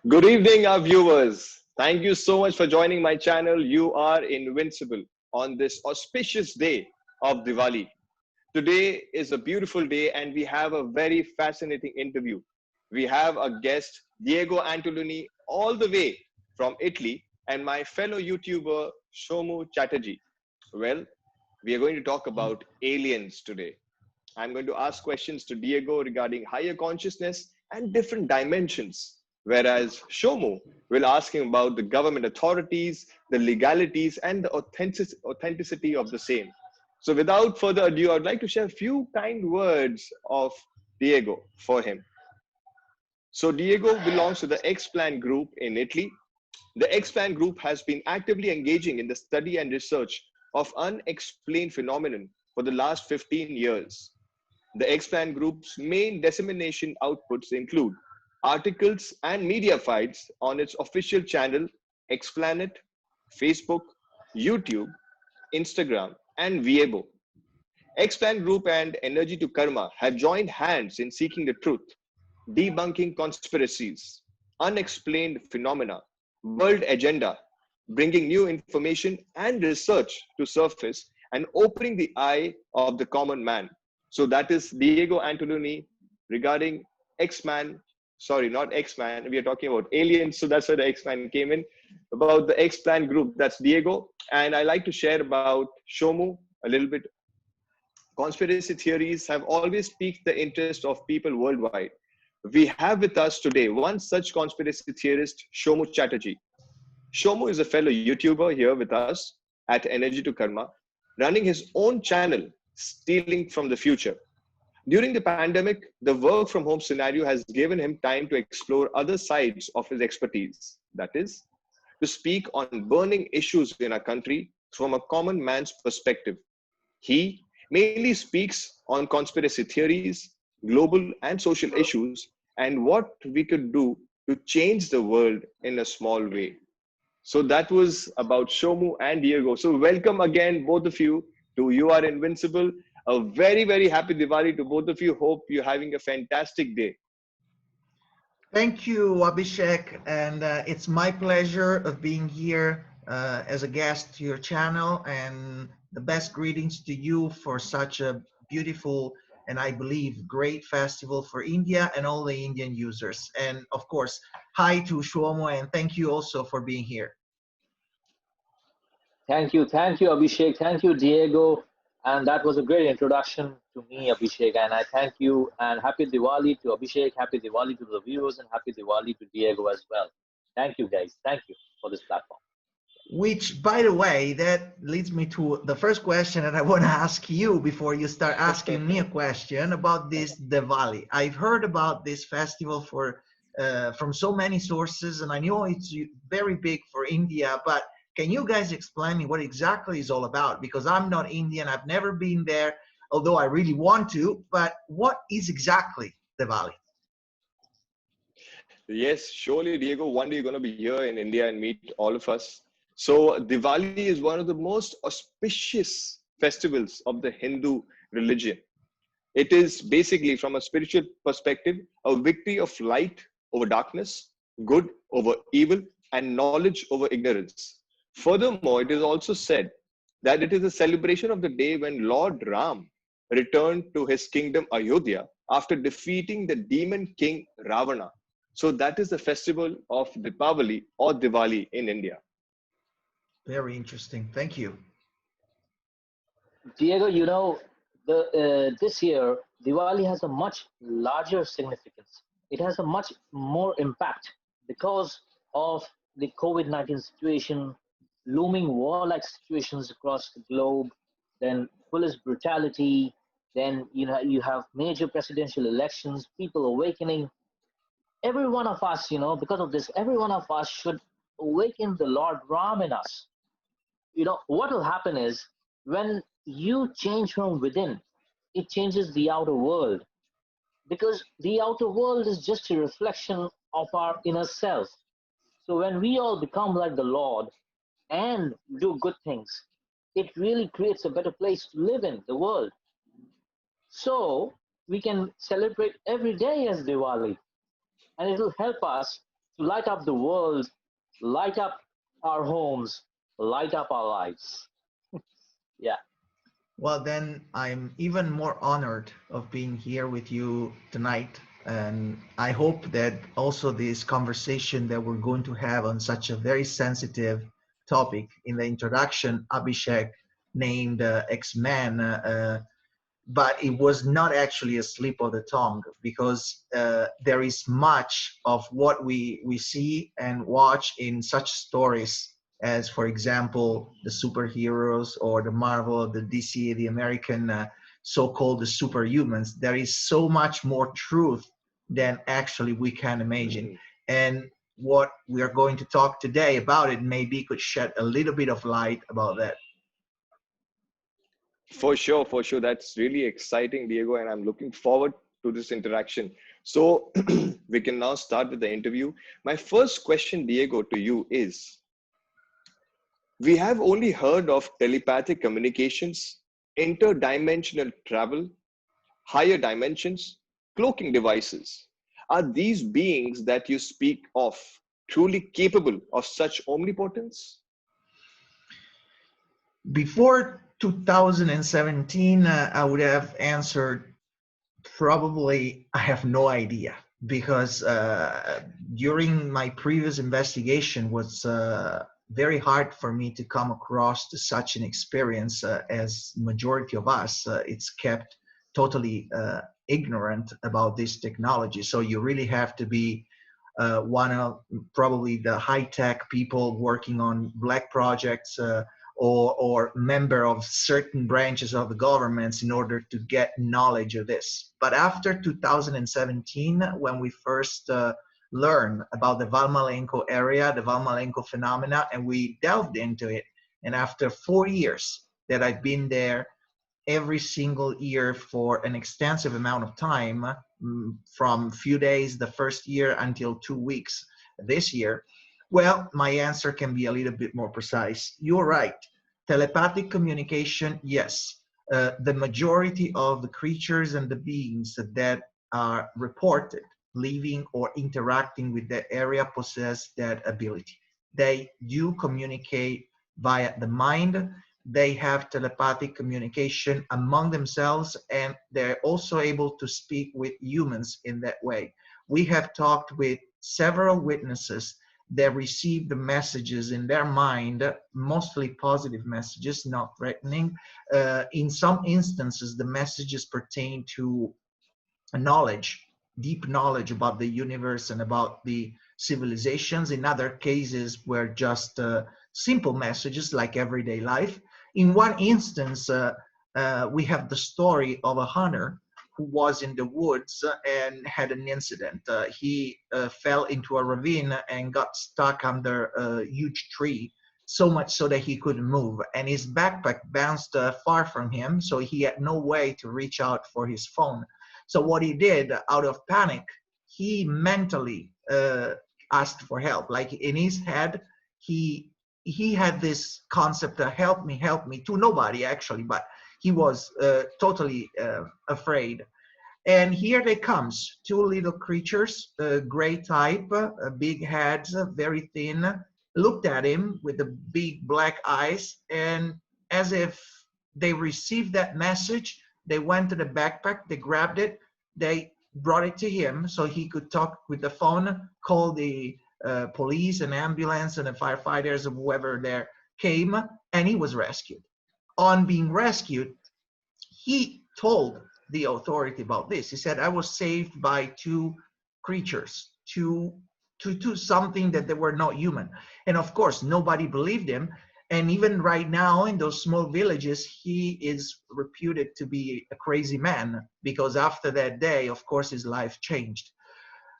Good evening, our viewers. Thank you so much for joining my channel. You are invincible on this auspicious day of Diwali. Today is a beautiful day, and we have a very fascinating interview. We have a guest, Diego Antolini, all the way from Italy, and my fellow YouTuber, Shomu Chatterjee. Well, we are going to talk about aliens today. I'm going to ask questions to Diego regarding higher consciousness and different dimensions, whereas Shomu will ask him about the government authorities, the legalities, and the authenticity of the same. So, without further ado, I'd like to share a few kind words of Diego for him. So, Diego belongs to the X-Plan group in Italy. The X-Plan group has been actively engaging in the study and research of unexplained phenomenon for the last 15 years. The X-Plan Group's main dissemination outputs include articles and media files on its official channel, Xplanet, Facebook, YouTube, Instagram, and Weibo. X-Plan Group and Energy to Karma have joined hands in seeking the truth, debunking conspiracies, unexplained phenomena, world agenda, bringing new information and research to surface and opening the eye of the common man. So that is Diego Antolini regarding X-Man. Sorry, not X-Man. We are talking about aliens. So that's where the X-Man came in. About the X-Plan group, that's Diego. And I like to share about Shomu a little bit. Conspiracy theories have always piqued the interest of people worldwide. We have with us today one such conspiracy theorist, Shomu Chatterjee. Shomu is a fellow YouTuber here with us at Energy to Karma, running his own channel, Stealing from the Future. During the pandemic, the work from home scenario has given him time to explore other sides of his expertise. That is, to speak on burning issues in our country from a common man's perspective. He mainly speaks on conspiracy theories, global and social issues, and what we could do to change the world in a small way. So that was about Shomu and Diego. So welcome again, both of you, to You Are Invincible. A very, very happy Diwali to both of you. Hope you're having a fantastic day. Thank you, Abhishek, and it's my pleasure of being here as a guest to your channel, and the best greetings to you for such a beautiful and I believe great festival for India and all the Indian users. And of course, hi to Shlomo, and thank you also for being here. Thank you, Abhishek. Thank you, Diego. And that was a great introduction to me, Abhishek. And I thank you. And happy Diwali to Abhishek. Happy Diwali to the viewers, and happy Diwali to Diego as well. Thank you, guys. Thank you for this platform. Which, by the way, that leads me to the first question that I want to ask you before you start asking me a question about this Diwali. I've heard about this festival from so many sources, and I know it's very big for India, but can you guys explain me what exactly it's all about? Because I'm not Indian, I've never been there, although I really want to, but what is exactly Diwali? Yes, surely, Diego, one day you're going to be here in India and meet all of us. So Diwali is one of the most auspicious festivals of the Hindu religion. It is basically, from a spiritual perspective, a victory of light over darkness, good over evil, and knowledge over ignorance. Furthermore, it is also said that it is a celebration of the day when Lord Ram returned to his kingdom Ayodhya after defeating the demon king Ravana. So that is the festival of Deepavali or Diwali in India. Very interesting. Thank you. Diego, you know, this year, Diwali has a much larger significance. It has a much more impact because of the COVID-19 situation, looming warlike situations across the globe, then police brutality, then you have major presidential elections, people awakening. Every one of us, because of this, every one of us should awaken the Lord Ram in us. What will happen is when you change from within, it changes the outer world, because the outer world is just a reflection of our inner self. So when we all become like the Lord and do good things, it really creates a better place to live in the world. So we can celebrate every day as Diwali, and it will help us to light up the world, light up our homes, light up our lives. Yeah. Well, then I'm even more honored of being here with you tonight. And I hope that also this conversation that we're going to have on such a very sensitive topic in the introduction, Abhishek named X-Men, but it was not actually a slip of the tongue because there is much of what we see and watch in such stories as, for example, the superheroes or the Marvel, the DC, the American so-called the superhumans. There is so much more truth than actually we can imagine. Mhm. And what we are going to talk today about it maybe could shed a little bit of light about that. For sure, for sure. That's really exciting, Diego, and I'm looking forward to this interaction. So we can now start with the interview. My first question, Diego, to you is, we have only heard of telepathic communications, interdimensional travel, higher dimensions, cloaking devices. Are these beings that you speak of truly capable of such omnipotence? Before 2017, I would have answered probably I have no idea because during my previous investigation was very hard for me to come across to such an experience as majority of us. It's kept totally ignorant about this technology. So you really have to be one of probably the high-tech people working on black projects or member of certain branches of the governments in order to get knowledge of this. But after 2017, when we first learned about the Valmalenco area, the Valmalenco phenomena, and we delved into it, and after 4 years that I've been there, every single year for an extensive amount of time, from few days the first year until 2 weeks this year, well, my answer can be a little bit more precise. You're right. Telepathic communication, yes. The majority of the creatures and the beings that are reported living or interacting with that area possess that ability. They do communicate via the mind. They have telepathic communication among themselves, and they're also able to speak with humans in that way. We have talked with several witnesses that receive the messages in their mind, mostly positive messages, not threatening. In some instances, the messages pertain to knowledge, deep knowledge about the universe and about the civilizations. In other cases, were just simple messages like everyday life. In one instance, we have the story of a hunter who was in the woods and had an incident. He fell into a ravine and got stuck under a huge tree, so much so that he couldn't move. And his backpack bounced far from him, so he had no way to reach out for his phone. So what he did, out of panic, he mentally asked for help. Like in his head, he had this concept of help me, to nobody actually, but he was totally afraid. And here they comes, two little creatures, gray type, big heads, very thin, looked at him with the big black eyes, and as if they received that message, they went to the backpack, they grabbed it, they brought it to him so he could talk with the phone, call the police and ambulance and the firefighters or whoever there came, and he was rescued. On being rescued, he told the authority about this. He said, I was saved by two creatures, to something that they were not human. And of course, nobody believed him. And even right now in those small villages, he is reputed to be a crazy man because after that day, of course, his life changed.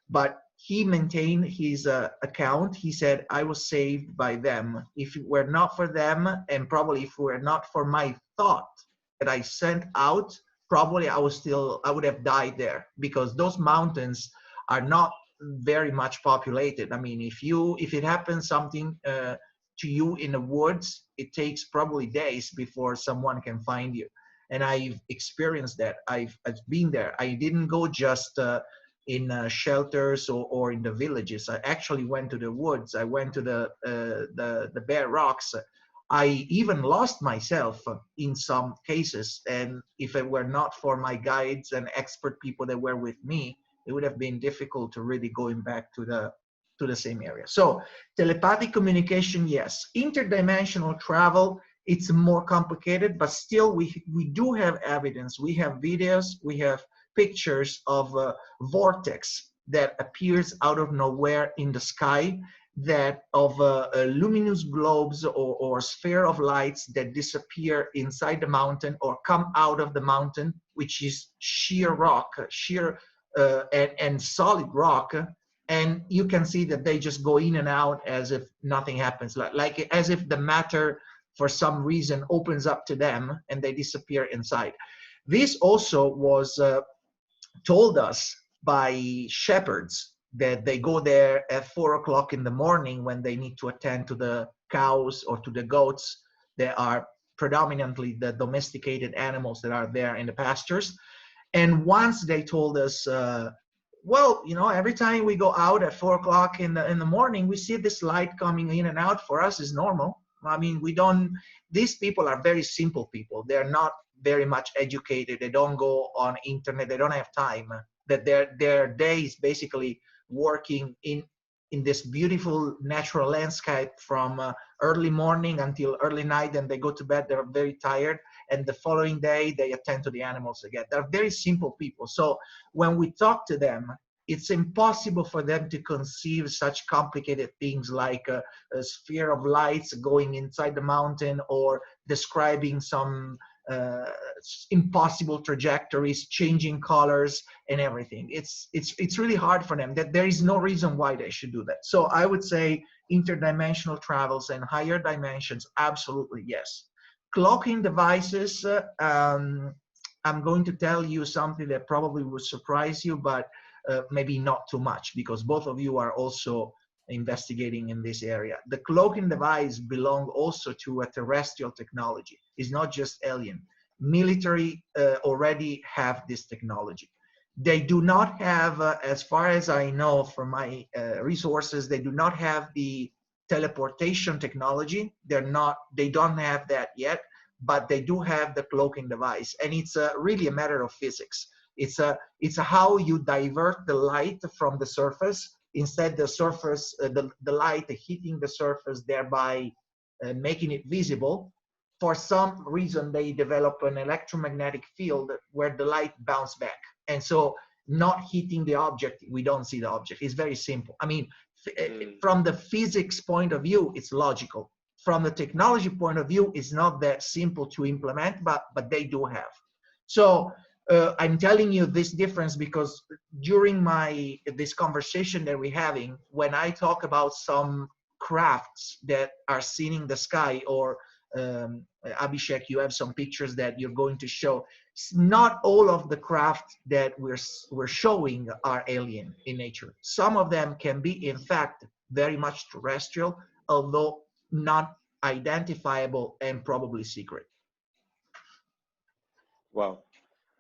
But he maintained his account. He said, I was saved by them. If it were not for them, and probably if it were not for my thought that I sent out, probably I would have died there because those mountains are not very much populated. I mean, if it happens something to you in the woods, it takes probably days before someone can find you. And I've experienced that. I've been there. I didn't go just shelters or in the villages. I actually went to the woods. I went to the bare rocks. I even lost myself in some cases, and if it were not for my guides and expert people that were with me, it would have been difficult to really going back to the same area. So telepathic communication, yes. Interdimensional travel, it's more complicated, but still we do have evidence. We have videos, we have pictures of a vortex that appears out of nowhere in the sky, that of luminous globes or sphere of lights that disappear inside the mountain or come out of the mountain, which is sheer rock, sheer and solid rock. And you can see that they just go in and out as if nothing happens, like as if the matter for some reason opens up to them and they disappear inside. This also was told us by shepherds, that they go there at 4 o'clock in the morning when they need to attend to the cows or to the goats that are predominantly the domesticated animals that are there in the pastures. And once they told us, well, you know, every time we go out at 4 o'clock in the morning, we see this light coming in and out. For us is normal. I mean, we don't, these people are very simple people. They're not very much educated. They don't go on internet. They don't have time. That their day is basically working in this beautiful natural landscape from early morning until early night, and they go to bed. They're very tired, and the following day they attend to the animals again. They're very simple people. So when we talk to them, it's impossible for them to conceive such complicated things like a sphere of lights going inside the mountain, or describing some impossible trajectories, changing colors and everything. It's really hard for them. That there is no reason why they should do that. So I would say interdimensional travels and higher dimensions, absolutely yes. Cloaking devices, I'm going to tell you something that probably will surprise you, but maybe not too much, because both of you are also investigating in this area. The cloaking device belong also to a terrestrial technology. It's not just alien. Military already have this technology. They do not have, as far as I know from my resources, they do not have the teleportation technology. They don't have that yet, but they do have the cloaking device. And it's really a matter of physics. It's how you divert the light from the surface. Instead, the surface, the light hitting the surface, thereby making it visible. For some reason, they develop an electromagnetic field where the light bounce back. And so not hitting the object, we don't see the object. It's very simple. I mean, from the physics point of view, it's logical. From the technology point of view, it's not that simple to implement, but they do have. So I'm telling you this difference because during this conversation that we're having, when I talk about some crafts that are seen in the sky, or Abhishek, you have some pictures that you're going to show. Not all of the craft that we're showing are alien in nature. Some of them can be, in fact, very much terrestrial, although not identifiable and probably secret. Wow,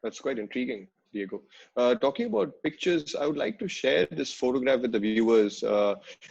that's quite intriguing, Diego. Talking about pictures, I would like to share this photograph with the viewers.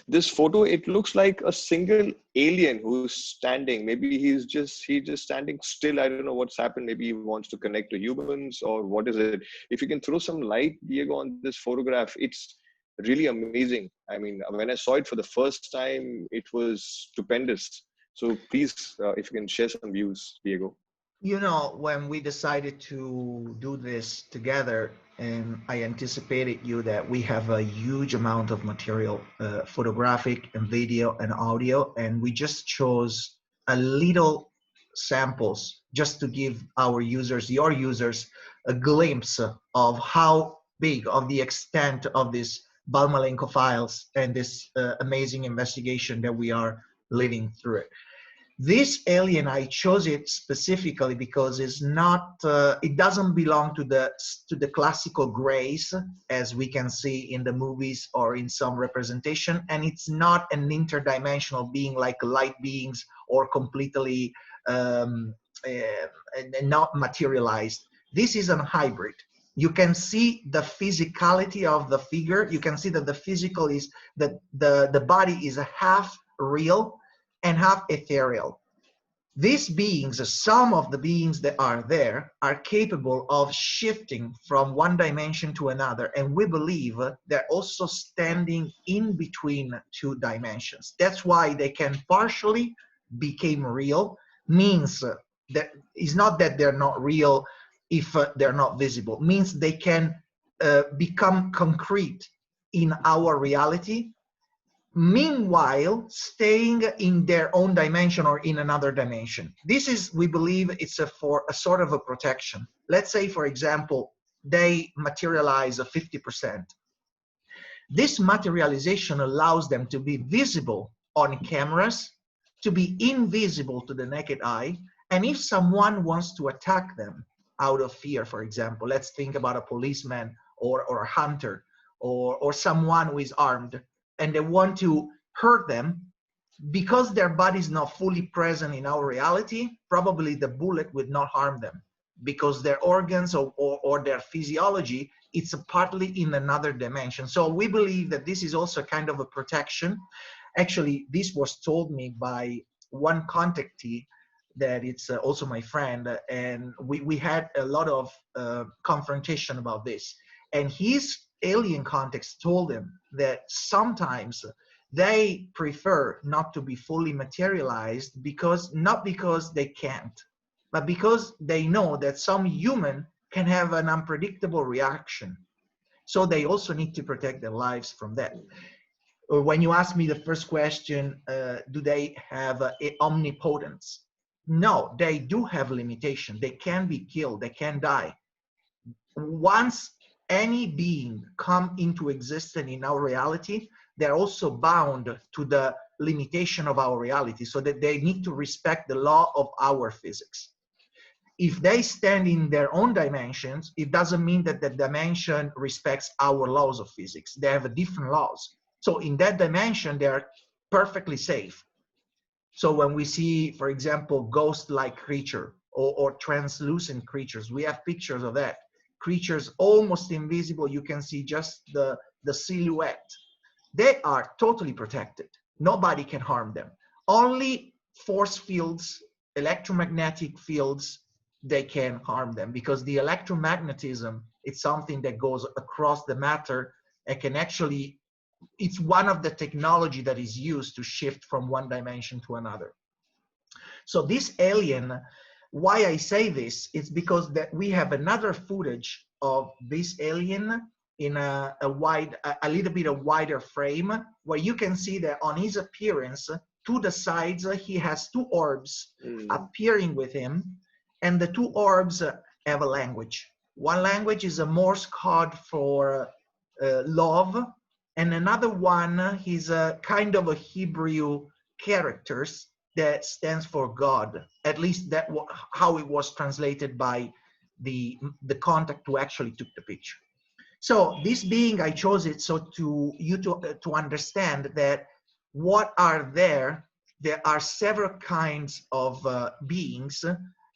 This photo, it looks like a single alien who's standing. Maybe he's just standing still. I don't know what's happened. Maybe he wants to connect to humans, or what is it? If you can throw some light, Diego, on this photograph, it's really amazing. I mean, when I saw it for the first time, it was stupendous. So please, if you can share some views, Diego. You know, when we decided to do this together, and I anticipated you that we have a huge amount of material, photographic and video and audio, and we just chose a little samples just to give our users, your users, a glimpse of how big, of the extent of this Valmalenco files and this amazing investigation that we are living through it. This alien, I chose it specifically because it's not, it doesn't belong to the classical grays as we can see in the movies or in some representation, and it's not an interdimensional being like light beings or completely not materialized. This is a hybrid. You can see the physicality of the figure. You can see that the physical is that the body is a half real and half ethereal. These beings, some of the beings that are there, are capable of shifting from one dimension to another. And we believe they're also standing in between two dimensions. That's why they can partially become real, means that it's not that they're not real if they're not visible, means they can become concrete in our reality, meanwhile staying in their own dimension or in another dimension. This is, we believe, it's for a sort of a protection. Let's say, for example, they materialize 50%. This materialization allows them to be visible on cameras, to be invisible to the naked eye, and if someone wants to attack them out of fear, for example, let's think about a policeman or a hunter or someone who is armed, and they want to hurt them, because their body is not fully present in our reality, probably the bullet would not harm them, because their organs or their physiology, it's partly in another dimension. So we believe that this is also kind of a protection. Actually, this was told me by one contactee that it's also my friend, and we had a lot of confrontation about this. And his alien contacts told him that sometimes they prefer not to be fully materialized, because not because they can't, but because they know that some human can have an unpredictable reaction. So they also need to protect their lives from that. When you ask me the first question, do they have omnipotence? No, they do have limitation. They can be killed, they can die. Once any being come into existence in our reality, they're also bound to the limitation of our reality, so that they need to respect the law of our physics. If they stand in their own dimensions, it doesn't mean that the dimension respects our laws of physics. They have different laws. So in that dimension, they're perfectly safe. So when we see, for example, ghost-like creature or translucent creatures, we have pictures of that. Creatures almost invisible, you can see just the silhouette. They are totally protected. Nobody can harm them. Only force fields, electromagnetic fields, they can harm them, because the electromagnetism, it's something that goes across the matter and can actually, it's one of the technology that is used to shift from one dimension to another. So this alien, why I say this, it's because that we have another footage of this alien in a little bit of wider frame, where you can see that on his appearance, to the sides, he has two orbs appearing with him, and the two orbs have a language. One language is a Morse code for love, and another one is a kind of a Hebrew characters that stands for God. At least that how it was translated by the contact who actually took the picture. So this being, I chose it so to you to understand that what are there are several kinds of beings,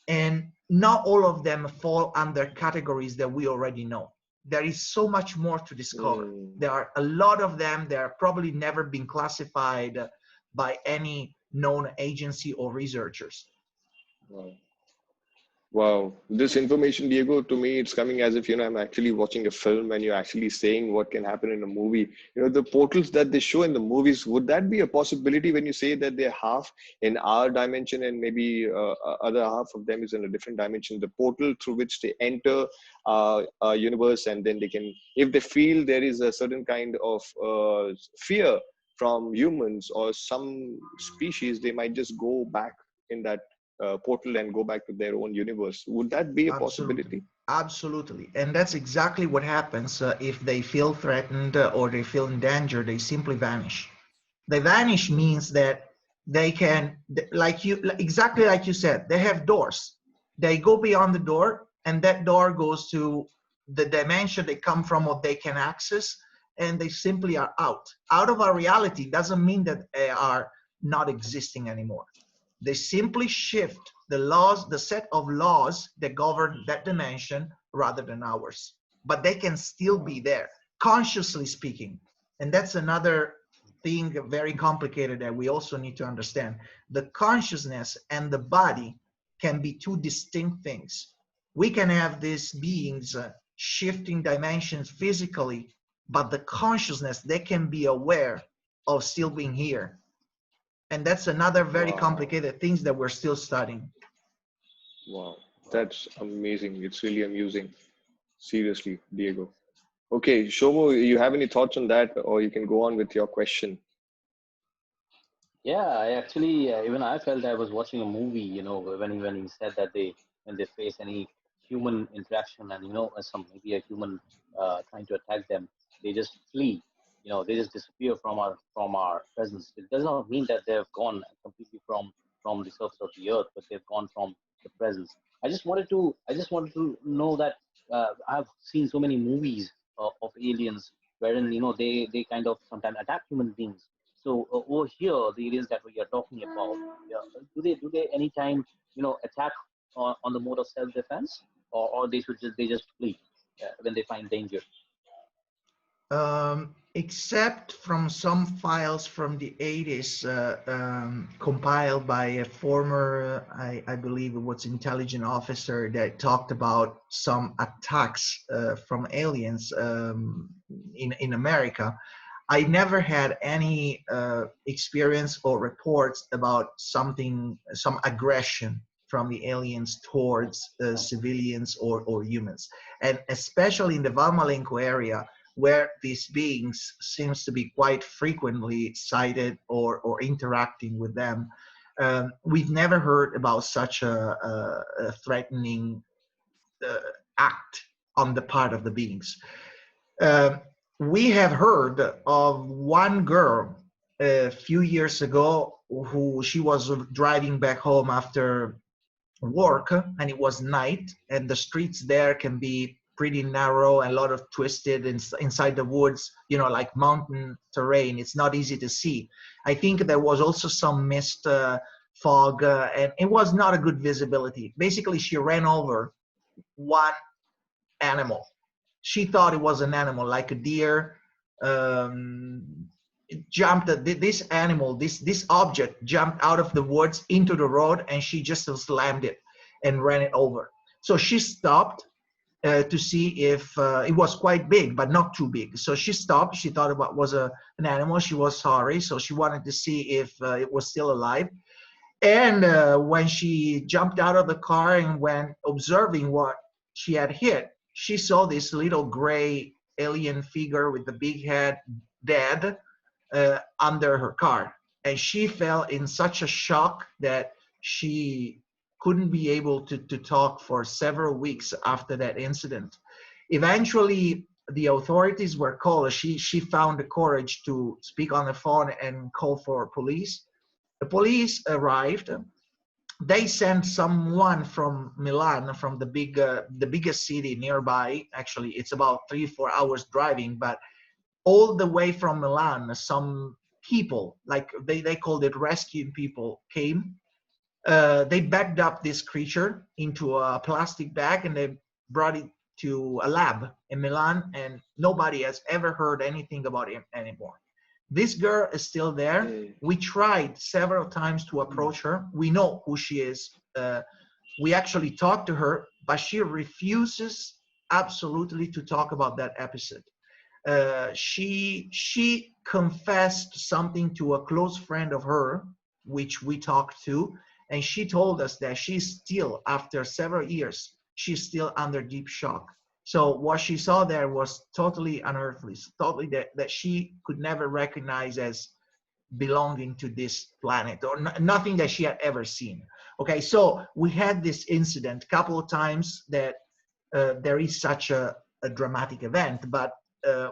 and not all of them fall under categories that we already know. There is so much more to discover. There are a lot of them. They are probably never been classified by any known agency or researchers. Wow. Wow, this information, Diego, to me, it's coming as if, I'm actually watching a film and you're actually saying what can happen in a movie. The portals that they show in the movies, would that be a possibility when you say that they're half in our dimension and maybe other half of them is in a different dimension? The portal through which they enter a universe, and then they can, if they feel there is a certain kind of fear from humans or some species, they might just go back in that portal and go back to their own universe. Would that be a possibility? Absolutely. And that's exactly what happens if they feel threatened or they feel in danger. They simply vanish. They vanish means that they can, exactly like you said, they have doors. They go beyond the door, and that door goes to the dimension they come from or they can access, and they simply are out of our reality. Doesn't mean that they are not existing anymore. They simply shift the laws, the set of laws that govern that dimension rather than ours. but they can still be there, consciously speaking. And that's another thing very complicated that we also need to understand. The consciousness and the body can be two distinct things. We can have these beings shifting dimensions physically, but the consciousness, they can be aware of still being here. And that's another very Wow. complicated things that we're still studying. Wow. That's amazing. It's really amusing. Seriously, Diego. Okay, Shomo, you have any thoughts on that, or you can go on with your question? Yeah, I actually even I felt I was watching a movie. When he said that when they face any human interaction and some maybe a human trying to attack them, they just flee. They just disappear from our presence. It does not mean that they have gone completely from the surface of the earth, but they've gone from the presence. I just wanted to know that I've seen so many movies of aliens wherein they kind of sometimes attack human beings. So over here, the areas that we are talking about, yeah, do they anytime attack on the mode of self-defense, or they just flee when they find danger? Except from some files from the 80s compiled by a former, I believe it was intelligence officer that talked about some attacks from aliens in America. I never had any experience or reports about some aggression from the aliens towards civilians or humans. And especially in the Valmalenco area, where these beings seems to be quite frequently sighted or interacting with them. We've never heard about such a threatening uh, act on the part of the beings. Uh, we have heard of one girl a few years ago who she was driving back home after work and it was night and the streets there can be pretty narrow and a lot of twisted inside the woods, like mountain terrain. It's not easy to see. I think there was also some mist, fog, and it was not a good visibility. Basically she ran over one animal. She thought it was an animal like a deer. um, it jumped this animal, this object jumped out of the woods into the road and she just slammed it and ran it over. So she stopped to see if it was quite big but not too big. So she stopped. She thought it was an animal. She was sorry, so she wanted to see if it was still alive. And when she jumped out of the car and went observing what she had hit, she saw this little gray alien figure with the big head dead under her car. And she fell in such a shock that she couldn't be able to talk for several weeks after that incident. Eventually, the authorities were called. She found the courage to speak on the phone and call for police. The police arrived. They sent someone from Milan, from the biggest city nearby. Actually, it's about 3 4 hours driving, but all the way from Milan, some people, like they called it rescue people, came. They backed up this creature into a plastic bag and they brought it to a lab in Milan, and nobody has ever heard anything about him anymore. This girl is still there. Mm, We tried several times to approach her. We know who she is. We actually talked to her, but she refuses absolutely to talk about that episode. She confessed something to a close friend of her, which we talked to, and she told us that she's still, after several years, she's still under deep shock. So what she saw there was totally unearthly, totally that she could never recognize as belonging to this planet or nothing that she had ever seen. Okay, so we had this incident a couple of times that there is such a dramatic event, but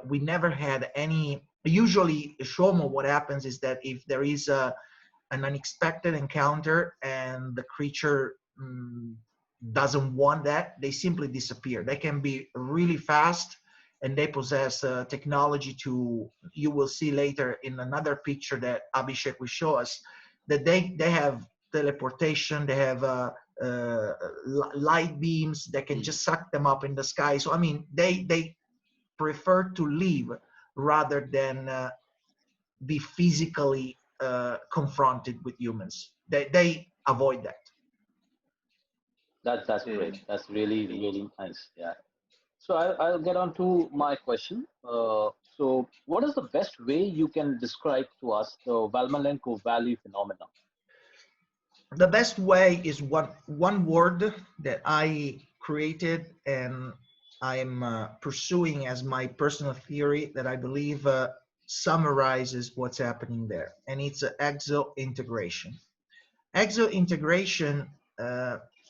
we never had any. Usually, Shomo, what happens is that if there is an unexpected encounter and the creature doesn't want that, they simply disappear. They can be really fast and they possess technology to, you will see later in another picture that Abhishek will show us, that they have teleportation, they have light beams that can just suck them up in the sky. So I mean, they prefer to live rather than be physically confronted with humans. They avoid that. That's great. That's really nice. Yeah. So I'll get on to my question. So what is the best way you can describe to us the Valmalenco Valley phenomenon? The best way is one word that I created and I'm pursuing as my personal theory that I believe summarizes what's happening there, and it's exo-integration. Exo-integration,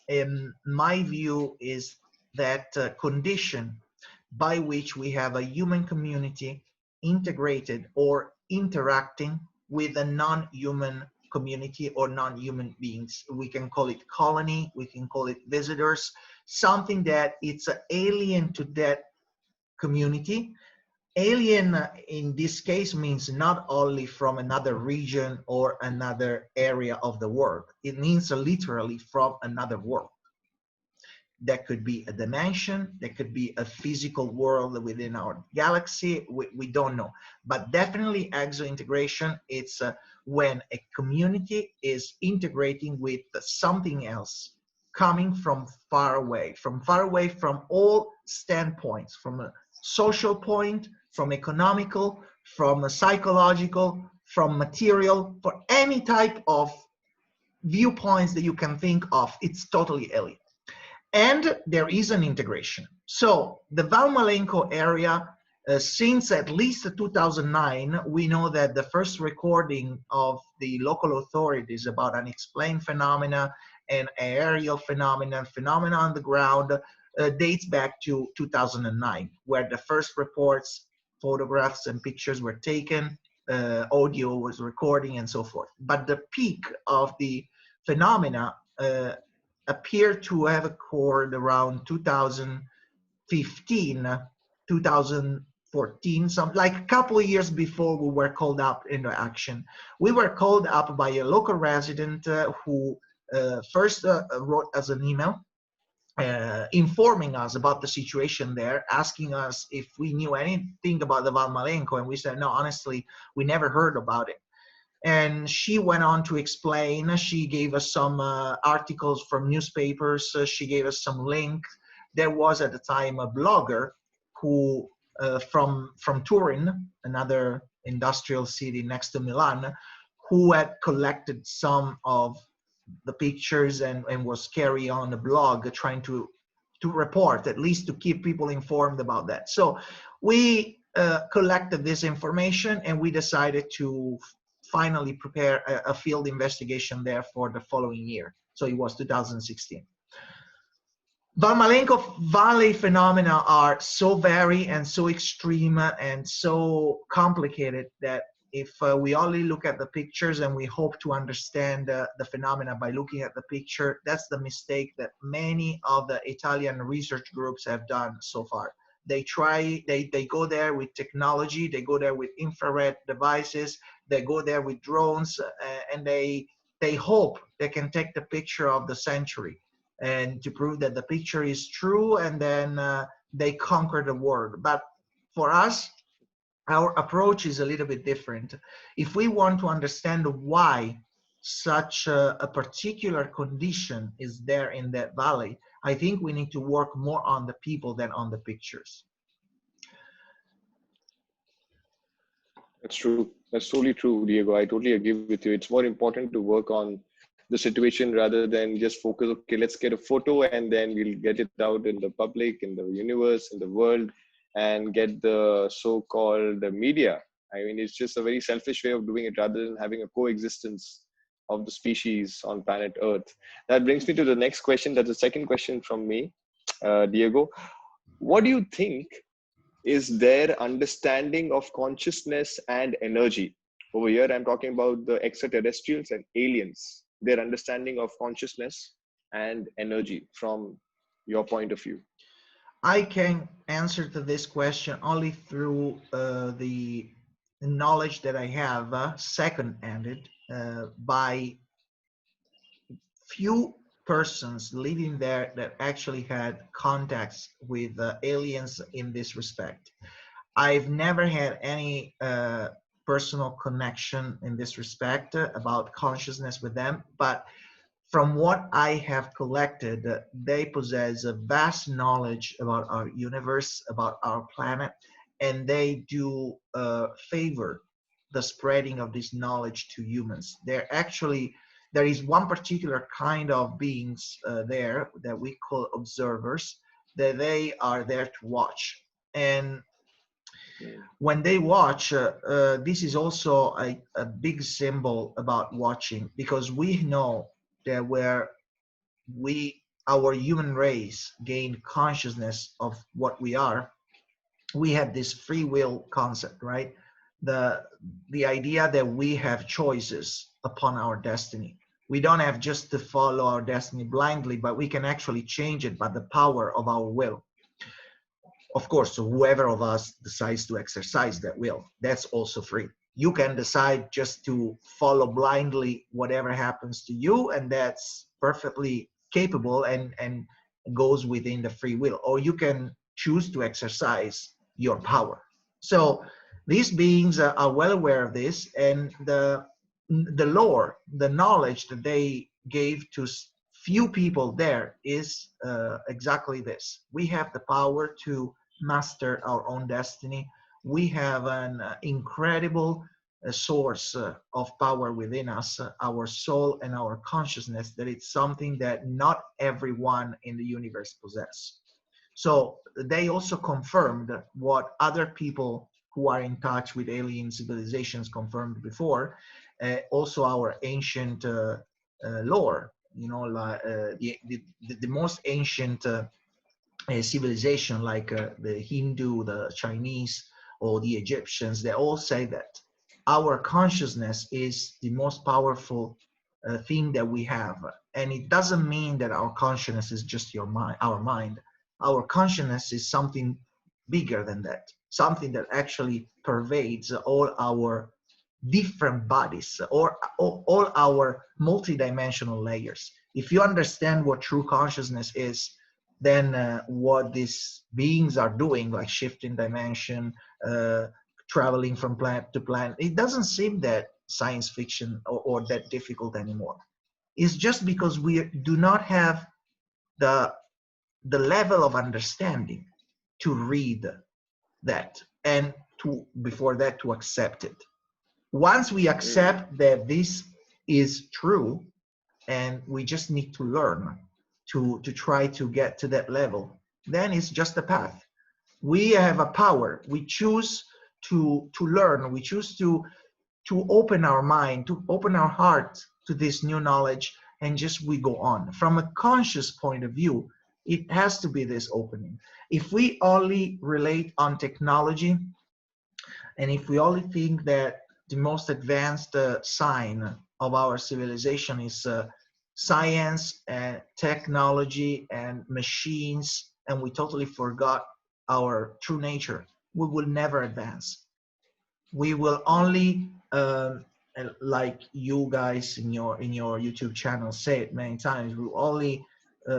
in my view, is that condition by which we have a human community integrated or interacting with a non-human community or non-human beings. We can call it colony, we can call it visitors, something that it's alien to that community. Alien in this case means not only from another region or another area of the world, it means literally from another world. That could be a dimension, that could be a physical world within our galaxy, we don't know. But definitely exo-integration, it's when a community is integrating with something else coming from far away from all standpoints, from a social point, from economical, from a psychological, from material, for any type of viewpoints that you can think of, it's totally alien. And there is an integration. So the Valmalenco area, since at least 2009, we know that the first recording of the local authorities about unexplained phenomena and aerial phenomena on the ground, dates back to 2009, where the first reports, photographs and pictures were taken, audio was recording and so forth. But the peak of the phenomena appear to have occurred around 2015, 2014, some like a couple of years before we were called up into action. We were called up by a local resident who first wrote us an email informing us about the situation there, asking us if we knew anything about the Valmalenco, and we said, no, honestly, we never heard about it. And she went on to explain. She gave us some articles from newspapers. She gave us some links. There was at the time a blogger who from Turin, another industrial city next to Milan, who had collected some of the pictures and was carrying on the blog trying to report, at least to keep people informed about that. So we collected this information and we decided to finally prepare a field investigation there for the following year. So it was 2016. Valmalenco Valley phenomena are so varied and so extreme and so complicated that if we only look at the pictures and we hope to understand the phenomena by looking at the picture, that's the mistake that many of the Italian research groups have done so far. They go there with technology, they go there with infrared devices, they go there with drones, and they hope they can take the picture of the century and to prove that the picture is true, and then they conquer the world. But for us, our approach is a little bit different. If we want to understand why such a particular condition is there in that valley, I think we need to work more on the people than on the pictures. That's true. That's totally true, Diego. I totally agree with you. It's more important to work on the situation rather than just focus, okay, let's get a photo and then we'll get it out in the public, in the universe, in the world, and get the so-called media. I mean, it's just a very selfish way of doing it rather than having a coexistence of the species on planet Earth. That brings me to the next question. That's the second question from me, Diego. What do you think is their understanding of consciousness and energy? Over here, I'm talking about the extraterrestrials and aliens, their understanding of consciousness and energy from your point of view. I can answer to this question only through the knowledge that I have second-handed by few persons living there that actually had contacts with aliens in this respect. I've never had any personal connection in this respect about consciousness with them, but from what I have collected, they possess a vast knowledge about our universe, about our planet, and they do favor the spreading of this knowledge to humans. They're actually, there is one particular kind of beings there that we call observers, that they are there to watch. And when they watch, this is also a big symbol about watching, because we know that where our human race gained consciousness of what we are, we have this free will concept, right? the the idea that we have choices upon our destiny. We don't have just to follow our destiny blindly, but we can actually change it by the power of our will. Of course, so whoever of us decides to exercise that will, that's also free. You can decide just to follow blindly whatever happens to you, and that's perfectly capable and goes within the free will. Or you can choose to exercise your power. So these beings are well aware of this, and the lore, the knowledge that they gave to few people there is exactly this. We have the power to master our own destiny. We have an incredible source of power within us, our soul and our consciousness, that it's something that not everyone in the universe possess. So they also confirmed what other people who are in touch with alien civilizations confirmed before. Also our ancient lore, you know, like the most ancient civilization, like the Hindu, the Chinese, or the Egyptians, they all say that our consciousness is the most powerful thing that we have. And it doesn't mean that our consciousness is just your mind, our mind. Our consciousness is something bigger than that, something that actually pervades all our different bodies, or all our multidimensional layers. If you understand what true consciousness is, then what these beings are doing, like shifting dimension, uh, traveling from planet to planet, it doesn't seem that science fiction or that difficult anymore. It's just because we do not have the level of understanding to read that, and to before that to accept it. Once we Mm. accept that this is true, and we just need to learn to try to get to that level, then it's just a path. We have a power. We choose to learn. We choose to open our mind, to open our heart to this new knowledge, and just we go on. From a conscious point of view, it has to be this opening. If we only relate on technology, and if we only think that the most advanced sign of our civilization is science and technology and machines, and we totally forgot our true nature, we will never advance. We will only, like you guys in your YouTube channel say it many times, we will only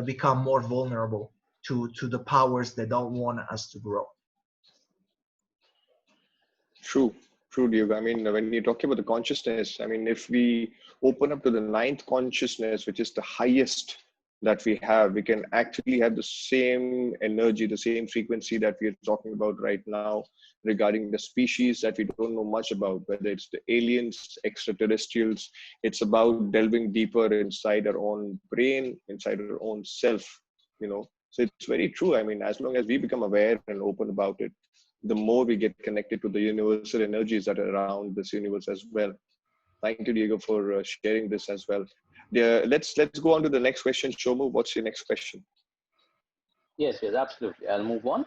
become more vulnerable to the powers that don't want us to grow. True, true, Diego. I mean, when you're talking about the consciousness, I mean, if we open up to the ninth consciousness, which is the highest that we have, we can actually have the same energy, the same frequency that we are talking about right now regarding the species that we don't know much about, whether it's the aliens, extraterrestrials. It's about delving deeper inside our own brain, inside our own self, you know. So it's very true. I mean, as long as we become aware and open about it, the more we get connected to the universal energies that are around this universe as well. Thank you, Diego, for sharing this as well. Yeah, let's go on to the next question. Shomu, what's your next question? Yes, yes, absolutely. I'll move on.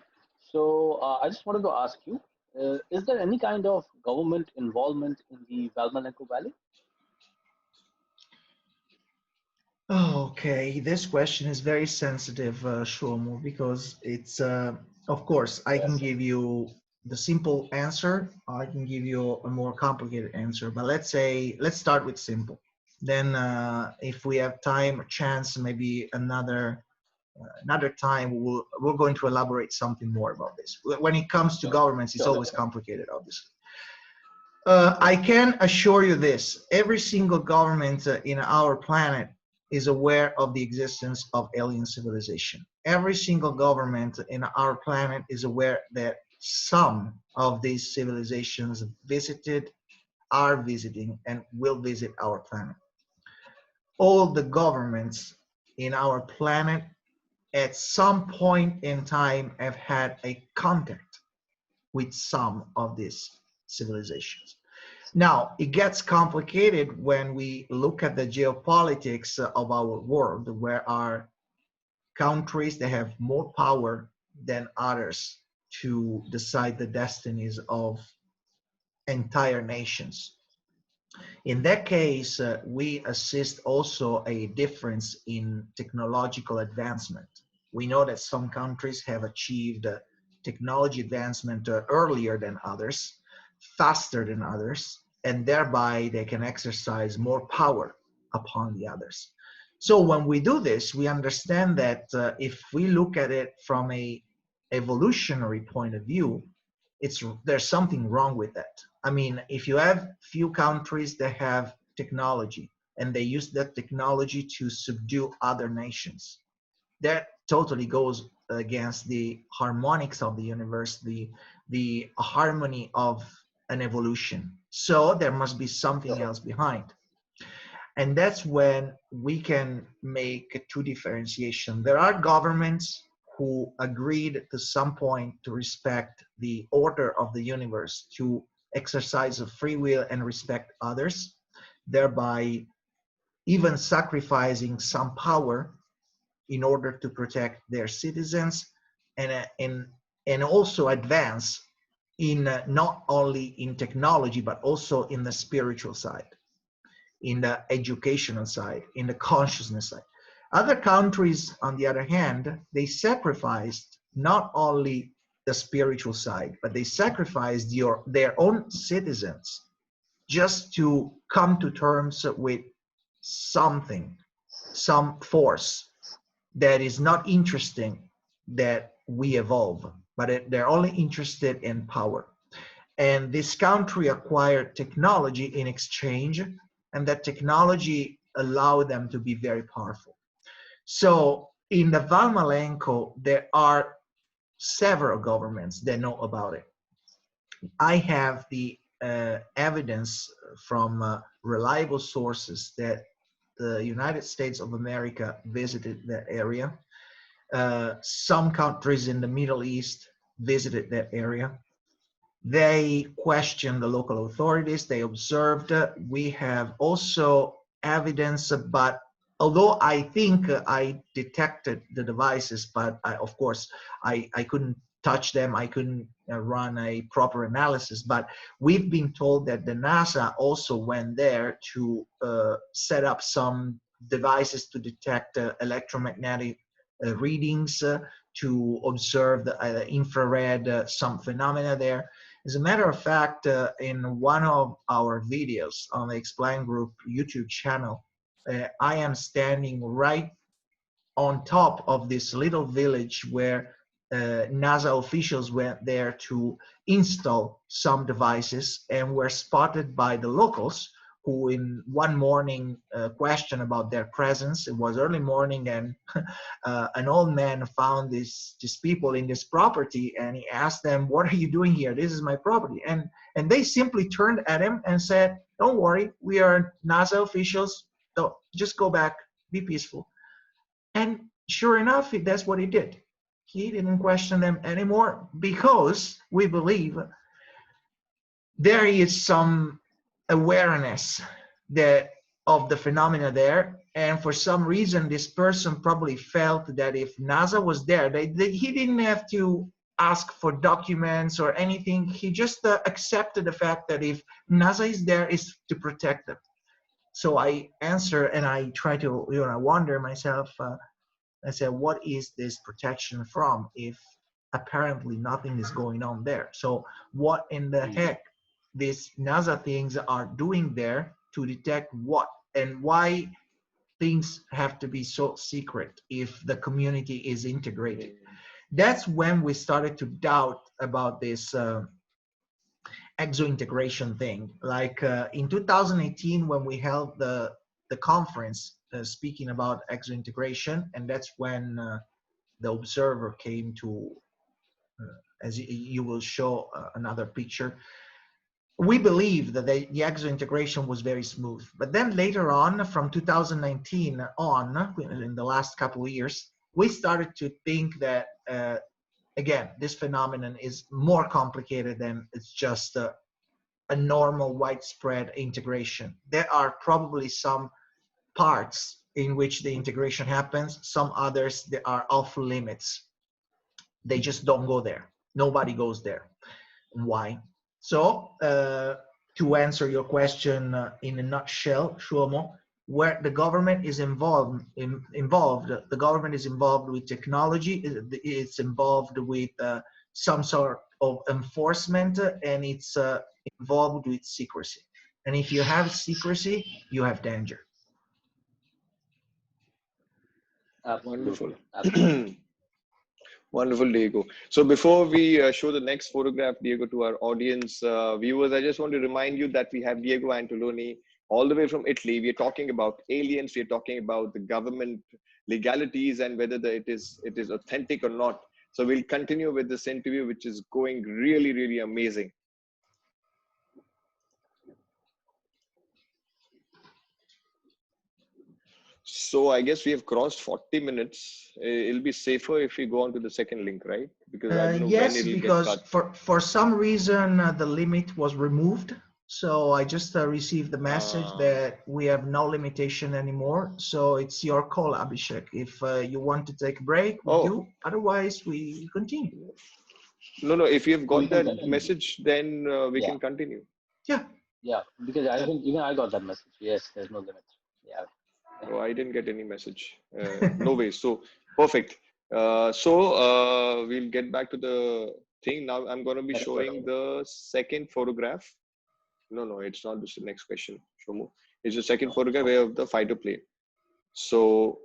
So I just wanted to ask you, is there any kind of government involvement in the Valmalenco Valley? Okay, this question is very sensitive, Shlomo, because it's, of course, I can Yes. give you the simple answer, or I can give you a more complicated answer, but let's start with simple. Then if we have time, chance, maybe another time we're going to elaborate something more about this. When it comes to Sure. governments, it's Sure. always complicated, obviously. I can assure you this: every single government in our planet is aware of the existence of alien civilization. Every single government in our planet is aware that some of these civilizations visited, are visiting, and will visit our planet. All the governments in our planet at some point in time have had a contact with some of these civilizations. Now, it gets complicated when we look at the geopolitics of our world, where are countries that have more power than others to decide the destinies of entire nations. In that case, we assist also a difference in technological advancement. We know that some countries have achieved technology advancement earlier than others, faster than others, and thereby they can exercise more power upon the others. So when we do this, we understand that if we look at it from a evolutionary point of view, there's something wrong with that. I mean, if you have few countries that have technology and they use that technology to subdue other nations, that totally goes against the harmonics of the universe, the harmony of an evolution. So there must be something else behind. And that's when we can make two differentiation. There are governments who agreed to some point to respect the order of the universe, to exercise of free will and respect others, thereby even sacrificing some power in order to protect their citizens, and also advance in not only in technology but also in the spiritual side, in the educational side, in the consciousness side. Other countries, on the other hand, they sacrificed not only the spiritual side, but they sacrificed their own citizens just to come to terms with something, some force that is not interesting that we evolve, but they're only interested in power. And this country acquired technology in exchange, and that technology allowed them to be very powerful. So in the Valmalenco, there are several governments that know about it. I have the evidence from reliable sources that the United States of America visited that area. Some countries in the Middle East visited that area. They questioned the local authorities. They observed. We have also evidence, but although I think I detected the devices, but of course I couldn't touch them. I couldn't run a proper analysis. But we've been told that the NASA also went there to set up some devices to detect electromagnetic readings, to observe the infrared, some phenomena there. As a matter of fact, in one of our videos on the Explain Group YouTube channel, I am standing right on top of this little village where NASA officials went there to install some devices and were spotted by the locals, who in one morning questioned about their presence. It was early morning, and an old man found these people in this property, and he asked them, "What are you doing here? This is my property." And they simply turned at him and said, "Don't worry, we are NASA officials. So just go back, be peaceful." And sure enough, that's what he did. He didn't question them anymore, because we believe there is some awareness that of the phenomena there. And for some reason, this person probably felt that if NASA was there, he didn't have to ask for documents or anything. He just accepted the fact that if NASA is there, it's to protect them. So I answer and I try to, wonder myself. I said, what is this protection from if apparently nothing is going on there? So what in the heck these NASA things are doing there to detect what? and why things have to be so secret if the community is integrated. That's when we started to doubt about this exo integration thing. Like in 2018, when we held the conference speaking about exo integration, and that's when the observer came to, as you will show another picture. We believe that the exo integration was very smooth, but then later on, from 2019 on, in the last couple of years, we started to think that again, this phenomenon is more complicated than it's just a normal widespread integration. There are probably some parts in which the integration happens, some others there are off limits. They just don't go there. Nobody goes there. Why? So to answer your question in a nutshell, Shuomo, where the government is involved, the government is involved with technology, it's involved with some sort of enforcement, and it's involved with secrecy. And if you have secrecy, you have danger. Wonderful. Absolutely. Absolutely. Wonderful, Diego. So before we show the next photograph, Diego, to our audience viewers, I just want to remind you that we have Diego Antoloni all the way from Italy. We are talking about aliens. We are talking about the government legalities and whether it is authentic or not. So we'll continue with this interview, which is going really, really amazing. So I guess we have crossed 40 minutes. It'll be safer if we go on to the second link, right? Because I don't know when Yes, it'll get because cut. for some reason the limit was removed. So I just received the message that we have no limitation anymore. So it's your call, Abhishek. If you want to take a break, we do. Otherwise, we continue. No. If you've We got can that continue. message, then we Yeah. can continue. Yeah. Yeah. Because I think even I got that message. Yes, there's no limit. Yeah. Oh, I didn't get any message. No way. So perfect. We'll get back to the thing. Now I'm going to be Next showing question. the second photograph. No, it's not just the next question, Shomu. It's the second photograph of the fighter plane. So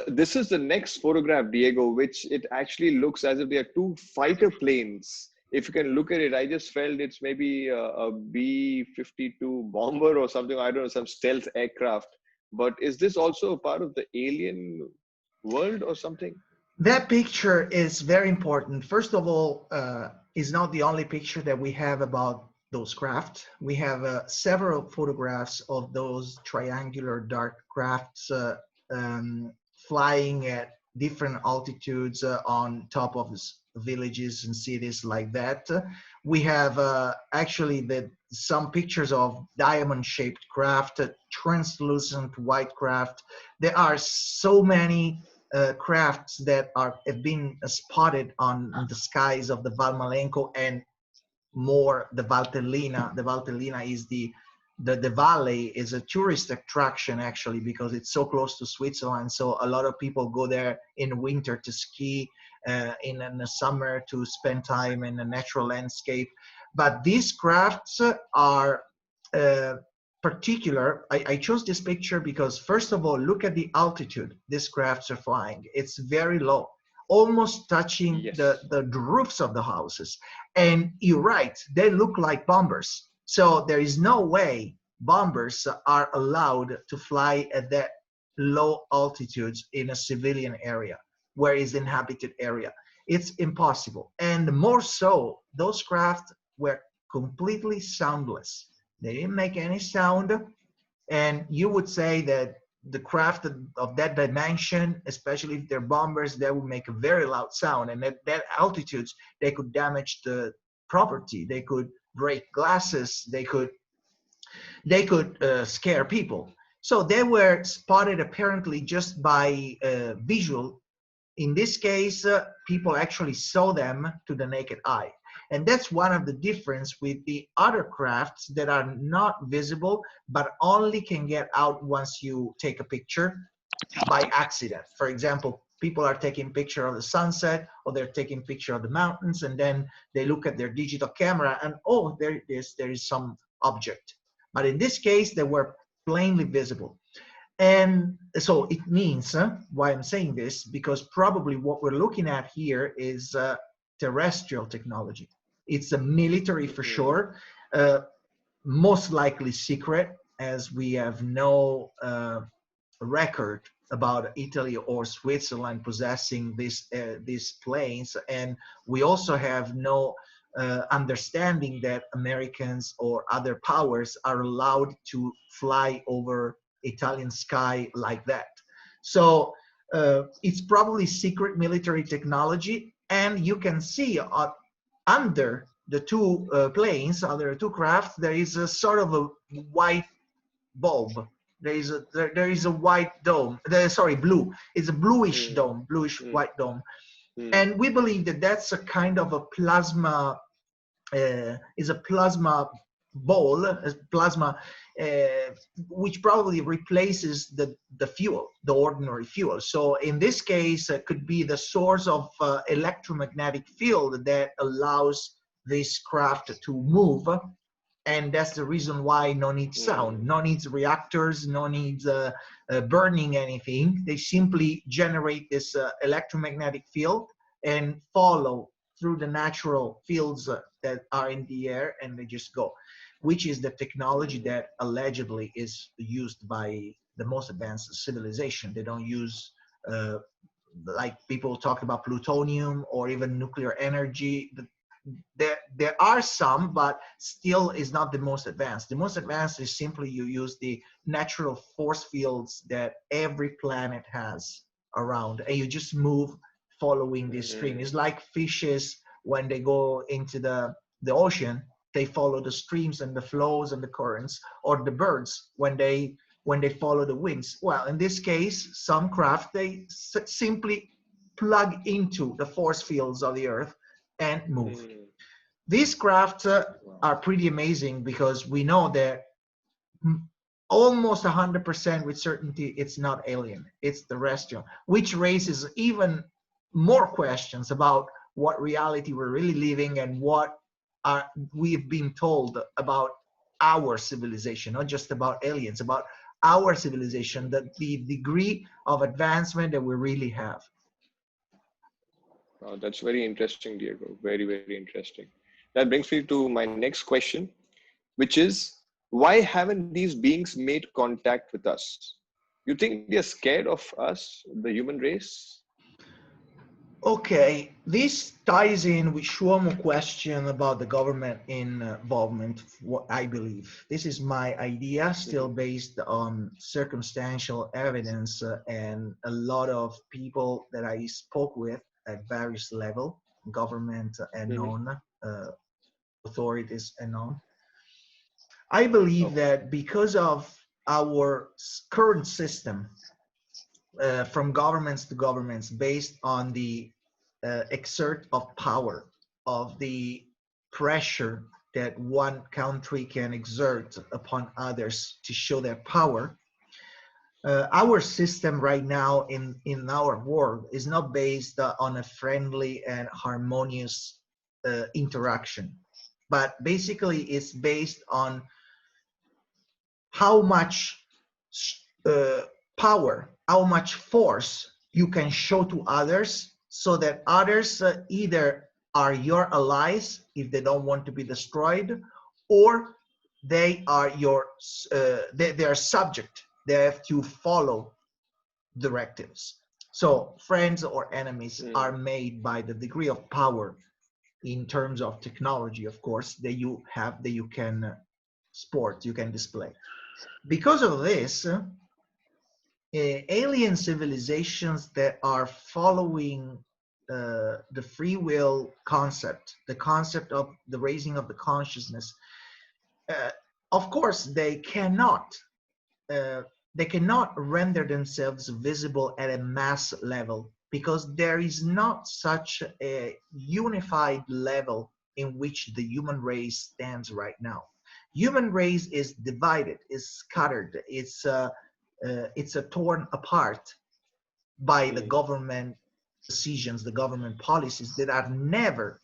this is the next photograph, Diego, which it actually looks as if they are two fighter planes. If you can look at it, I just felt it's maybe a B-52 bomber or something. I don't know, some stealth aircraft. But is this also a part of the alien world or something? That picture is very important. First of all, is not the only picture that we have about those craft. We have several photographs of those triangular dark crafts flying at different altitudes on top of villages and cities like that. We have actually some pictures of diamond-shaped craft, translucent white craft. There are so many crafts that have been spotted on the skies of the Valmalenco and more the Valtellina. The Valtellina is the valley is a tourist attraction actually because it's so close to Switzerland. So a lot of people go there in winter to ski, in the summer to spend time in a natural landscape. But these crafts are particular. I chose this picture because first of all, look at the altitude these crafts are flying. It's very low, almost touching Yes. the roofs of the houses. And you're right, they look like bombers. So there is no way bombers are allowed to fly at that low altitudes in a civilian area where is inhabited area. It's impossible. And more so, those craft were completely soundless. They didn't make any sound. And you would say that the craft of that dimension, especially if they're bombers, they would make a very loud sound. And at that altitudes, they could damage the property. They could break glasses. They could scare people. So they were spotted apparently just by visual. In this case, people actually saw them to the naked eye. And that's one of the difference with the other crafts that are not visible, but only can get out once you take a picture by accident. For example, people are taking picture of the sunset, or they're taking picture of the mountains, and then they look at their digital camera and, oh, there is some object. But in this case, they were plainly visible. And so it means, why I'm saying this, because probably what we're looking at here is terrestrial technology. It's a military for sure, most likely secret, as we have no record about Italy or Switzerland possessing these planes, and we also have no understanding that Americans or other powers are allowed to fly over Italian sky like that. So it's probably secret military technology, and you can see under the two planes, under the two craft, there is a sort of a white bulb. There is a white dome. Sorry, blue. It's a bluish dome, bluish white dome, and we believe that that's a kind of a plasma. Is a plasma ball, a plasma, which probably replaces the fuel, the ordinary fuel. So in this case, it could be the source of electromagnetic field that allows this craft to move, and that's the reason why no needs sound, no needs reactors, no needs burning anything. They simply generate this electromagnetic field and follow through the natural fields that are in the air, and they just go, which is the technology that allegedly is used by the most advanced civilization. They don't use like people talk about plutonium or even nuclear energy. There are some, but still is not the most advanced. The most advanced is simply you use the natural force fields that every planet has around, and you just move following this stream. It's like fishes when they go into the ocean, they follow the streams and the flows and the currents, or the birds when they follow the winds. Well, in this case, some craft, they simply plug into the force fields of the earth and move. These crafts are pretty amazing, because we know that almost 100% with certainty it's not alien, it's terrestrial, which raises even more questions about what reality we're really living and what we've been told about our civilization, not just about aliens, about our civilization, the degree of advancement that we really have. That's very interesting, Diego. Very, very interesting. That brings me to my next question, which is, why haven't these beings made contact with us? You think they're scared of us, the human race? Okay, this ties in with Shlomo's question about the government involvement, what I believe. This is my idea, still based on circumstantial evidence and a lot of people that I spoke with at various level, government and non, authorities and non. I believe that because of our current system, from governments to governments, based on the exert of power, of the pressure that one country can exert upon others to show their power. Our system right now in our world is not based on a friendly and harmonious interaction, but basically it's based on how much power, how much force you can show to others, so that others either are your allies if they don't want to be destroyed, or they are your they are subject. They have to follow directives. So friends or enemies are made by the degree of power in terms of technology, of course, that you have, that you can sport, you can display. Because of this, alien civilizations that are following the free will concept, the concept of the raising of the consciousness, of course, they cannot render themselves visible at a mass level, because there is not such a unified level in which the human race stands right now. Human race is divided, is scattered, it's torn apart. by the mm, government decisions, the government policies that are never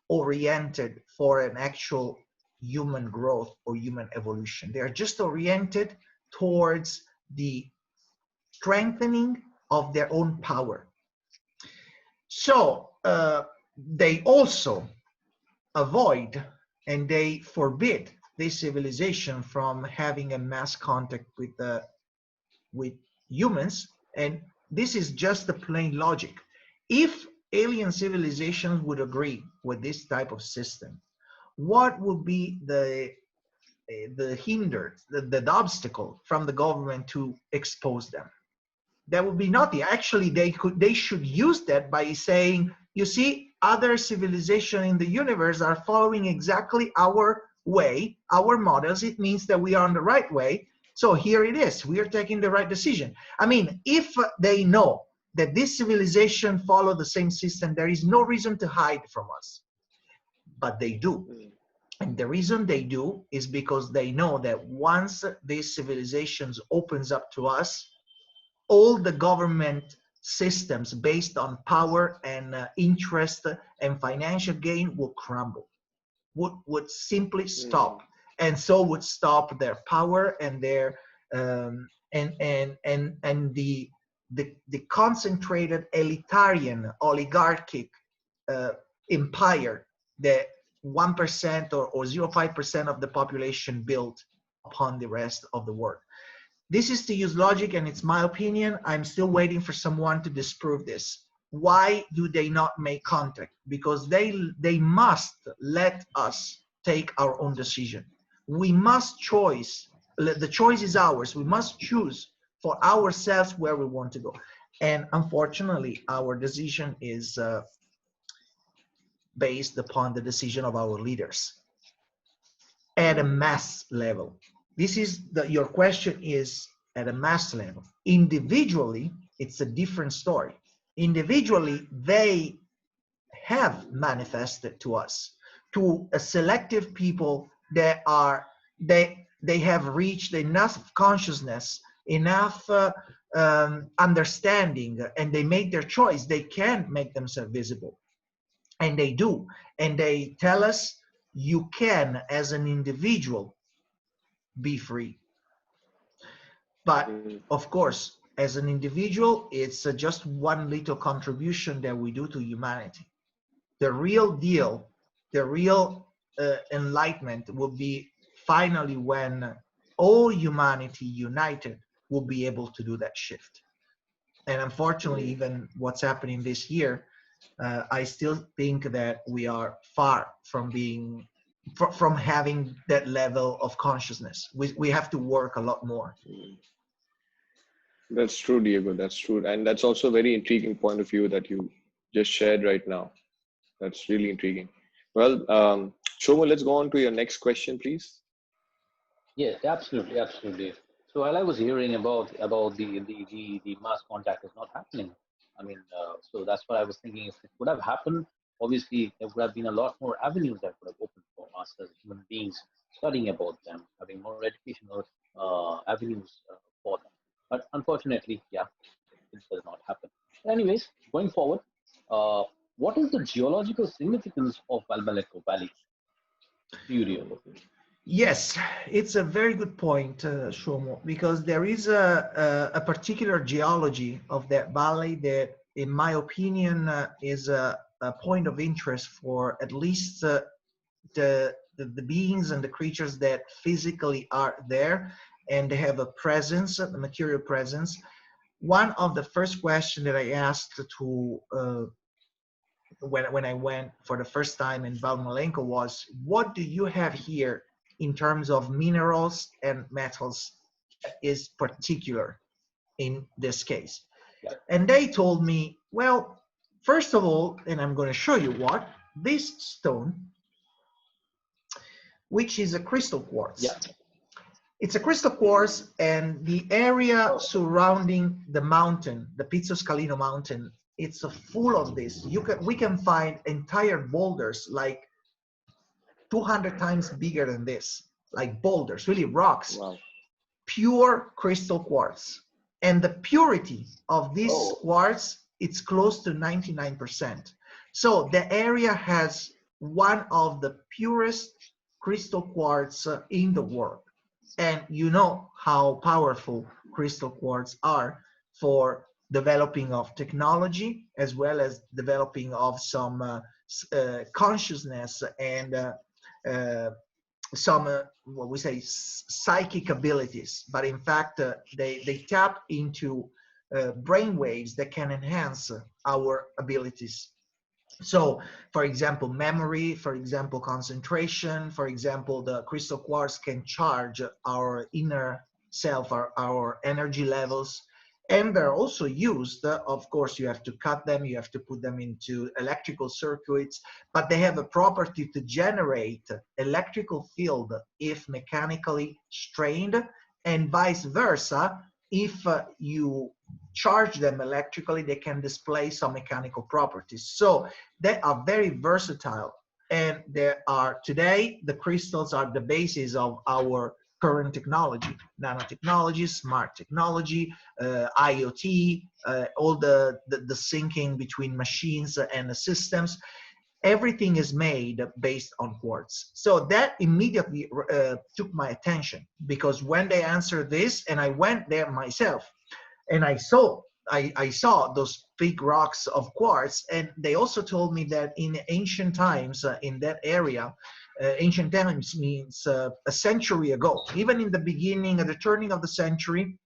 oriented for an actual human growth or human evolution. They are just oriented towards the strengthening of their own power. So they also avoid and they forbid this civilization from having a mass contact with humans. And this is just the plain logic. If alien civilizations would agree with this type of system, what would be the hinder, the obstacle from the government to expose them? There would be nothing. Actually, they should use that by saying, you see, other civilizations in the universe are following exactly our way, our models. It means that we are on the right way. So here it is. We are taking the right decision. I mean, if they know that this civilization follow the same system, there is no reason to hide from us. But they do. mm, And the reason they do is because they know that once these civilizations opens up to us, all the government systems based on power and interest and financial gain will crumble, would simply mm, stop, and so would stop their power and their and the concentrated elitarian oligarchic uh, empire that 1% or 0.5% of the population built upon the rest of the world. This is to use logic, and it's my opinion. I'm still waiting for someone to disprove this. Why do they not make contact? Because they must let us take our own decision. We must choose. The choice is ours. We must choose for ourselves where we want to go. And unfortunately, our decision is based upon the decision of our leaders at a mm, mass level. This is your question is at a mass level. Individually, it's a different story. Individually, they have manifested to us, to a selective people that are they have reached enough consciousness, enough understanding, and they made their choice. They can make themselves visible, and they do, and they tell us you can, as an individual, be free. But mm, of course, as an individual, it's just one little contribution that we do to humanity. The real deal, the real enlightenment will be finally when all humanity united will be able to do that shift. And unfortunately, mm. even what's happening this year, I still think that we are far from being from having that level of consciousness. We have to work a lot more. That's true, Diego. That's true. And that's also a very intriguing point of view that you just shared right now. That's really intriguing. Well, Shoma, let's go on to your next question, please. Yeah, absolutely, absolutely. So while I was hearing about the mass contact is not happening, I mean, so that's what I was thinking. If it would have happened, obviously there would have been a lot more avenues that would have opened for us as human beings, studying about them, having more educational avenues for them. But unfortunately, yeah, it does not happen. Anyways, going forward, uh, what is the geological significance of Valmalenco Valley? Studio. Yes, it's a very good point, Shomo, because there is a particular geology of that valley that, in my opinion, is a point of interest for at least the beings and the creatures that physically are there and they have a presence, a material presence. One of the first questions that I asked to when I went for the first time in Valmalenco was, what do you have here in terms of minerals and metals that is particular in this case? Yeah. And they told me, well, first of all, and I'm going to show you what, this stone, which is a crystal quartz. Yeah. It's a crystal quartz, and the area surrounding the mountain, the Pizzo Scalino mountain, it's full of this. We can find entire boulders like 200 times bigger than this, like boulders, really rocks, Wow. pure crystal quartz. And the purity of this Oh, quartz, it's close to 99%. So the area has one of the purest crystal quartz in the world. And you know how powerful crystal quartz are for developing of technology, as well as developing of some consciousness and uh, some what we say psychic abilities, but in fact they tap into brain waves that can enhance our abilities. So for example, memory, for example, concentration, for example, the crystal quartz can charge our inner self, our energy levels. And they're also used, of course, you have to cut them, you have to put them into electrical circuits, but they have a property to generate electrical field if mechanically strained, and vice versa. If you charge them electrically, they can display some mechanical properties. So they are very versatile, and there are today the crystals are the basis of our current technology, nanotechnology, smart technology, IoT, all the syncing between machines and the systems. Everything is made based on quartz. So that immediately took my attention, because when they answered this and I went there myself, and I saw those big rocks of quartz, and they also told me that in ancient times in that area, ancient times means a century ago, even in the beginning, at the turning of the century,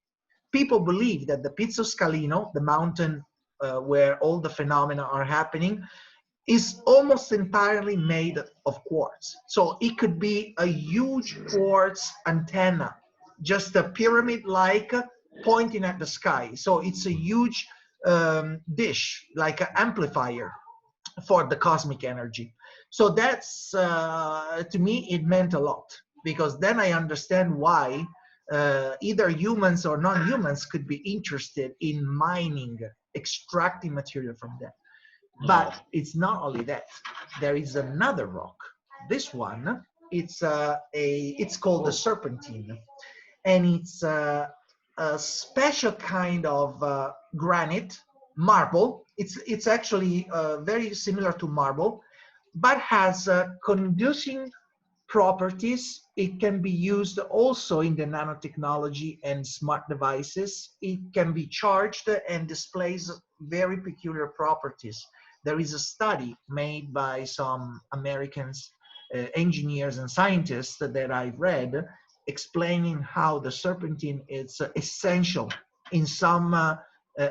people believe that the Pizzo Scalino, the mountain where all the phenomena are happening, is almost entirely made of quartz. So it could be a huge quartz antenna, just a pyramid-like pointing at the sky. So it's a huge dish, like an amplifier for the cosmic energy. So that's, to me, it meant a lot, because then I understand why either humans or non-humans could be interested in mining, extracting material from that. yeah. But it's not only that. There is another rock. This one, it's called the serpentine, and it's a special kind of granite marble. It's actually very similar to marble, but has conducing properties. It can be used also in the nanotechnology and smart devices. It can be charged and displays very peculiar properties. There is a study made by some Americans, engineers and scientists that I've read, explaining how the serpentine is essential in some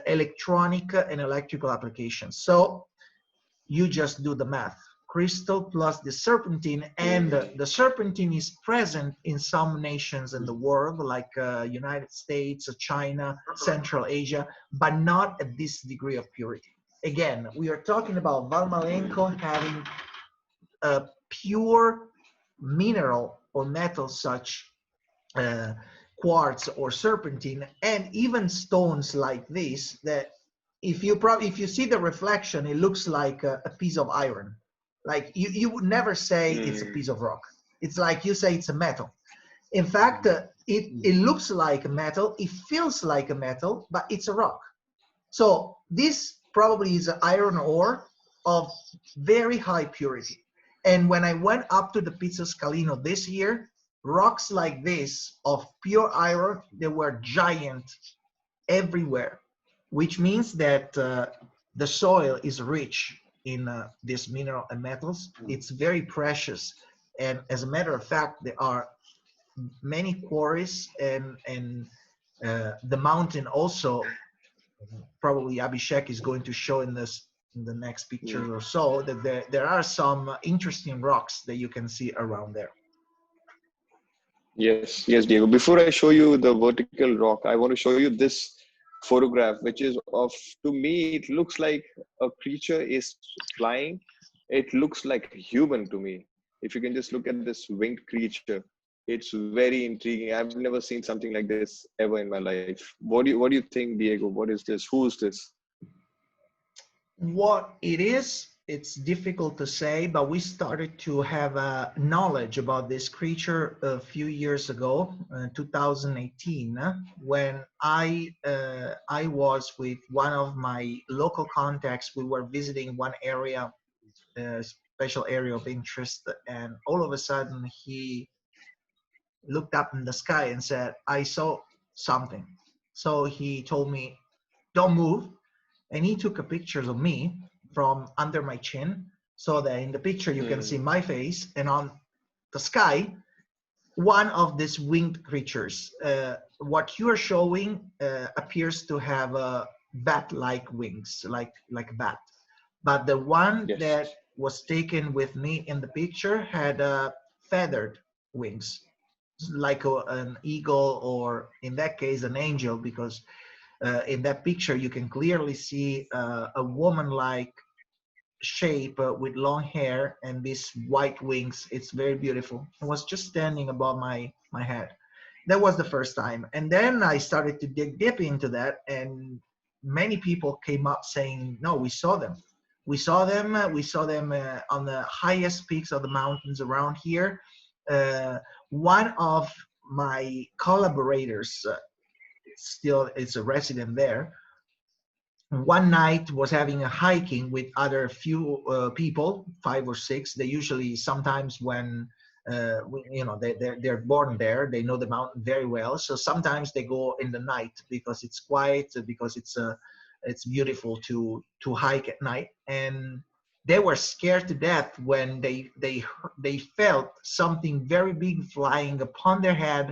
electronic and electrical applications. So you just do the math. Crystal plus the serpentine, and the serpentine is present in some nations in the world, like United States, China, Central Asia, but not at this degree of purity. Again, we are talking about Valmalenco having a pure mineral or metal such uh, quartz or serpentine, and even stones like this that if you see the reflection, it looks like a piece of iron. Like you would never say it's a Mm. piece of rock. It's like you say it's a metal. In fact, it looks like a metal, it feels like a metal, but it's a rock. So this probably is an iron ore of very high purity. And when I went up to the Pizzo Scalino this year, rocks like this of pure iron, they were giant everywhere, which means that the soil is rich in this mineral and metals. It's very precious. And as a matter of fact, there are many quarries, and the mountain also, probably Abhishek is going to show in this in the next Mm. picture or so, that there are some interesting rocks that you can see around there. Yes, yes, Diego. Before I show you the vertical rock, I want to show you this photograph, which is of, to me, it looks like a creature is flying. It looks like human to me. If you can just look at this winged creature, it's very intriguing. I've never seen something like this ever in my life. What do you think, Diego? What is this? Who is this? What it is, it's difficult to say, but we started to have knowledge about this creature a few years ago, 2018, when I was with one of my local contacts. We were visiting one area, special area of interest, and all of a sudden he looked up in the sky and said, "I saw something." So he told me, "Don't move," and he took a pictures of me from under my chin, so that in the picture you can see Mm. my face, and on the sky one of these winged creatures. What you are showing appears to have bat-like wings, like a bat, but the one Yes. that was taken with me in the picture had feathered wings, like an eagle, or in that case an angel, because in that picture you can clearly see a woman-like shape with long hair and these white wings. It's very beautiful. It was just standing above my head. That was the first time, and then I started to dig deep into that, and many people came up saying, "No, we saw them. We saw them. We saw them on the highest peaks of the mountains around here." One of my collaborators, still is a resident there, one night was having a hiking with other few people, 5 or 6. They usually, sometimes when they're born there, they know the mountain very well, so sometimes they go in the night because it's quiet, because it's beautiful to hike at night. And they were scared to death when they felt something very big flying upon their head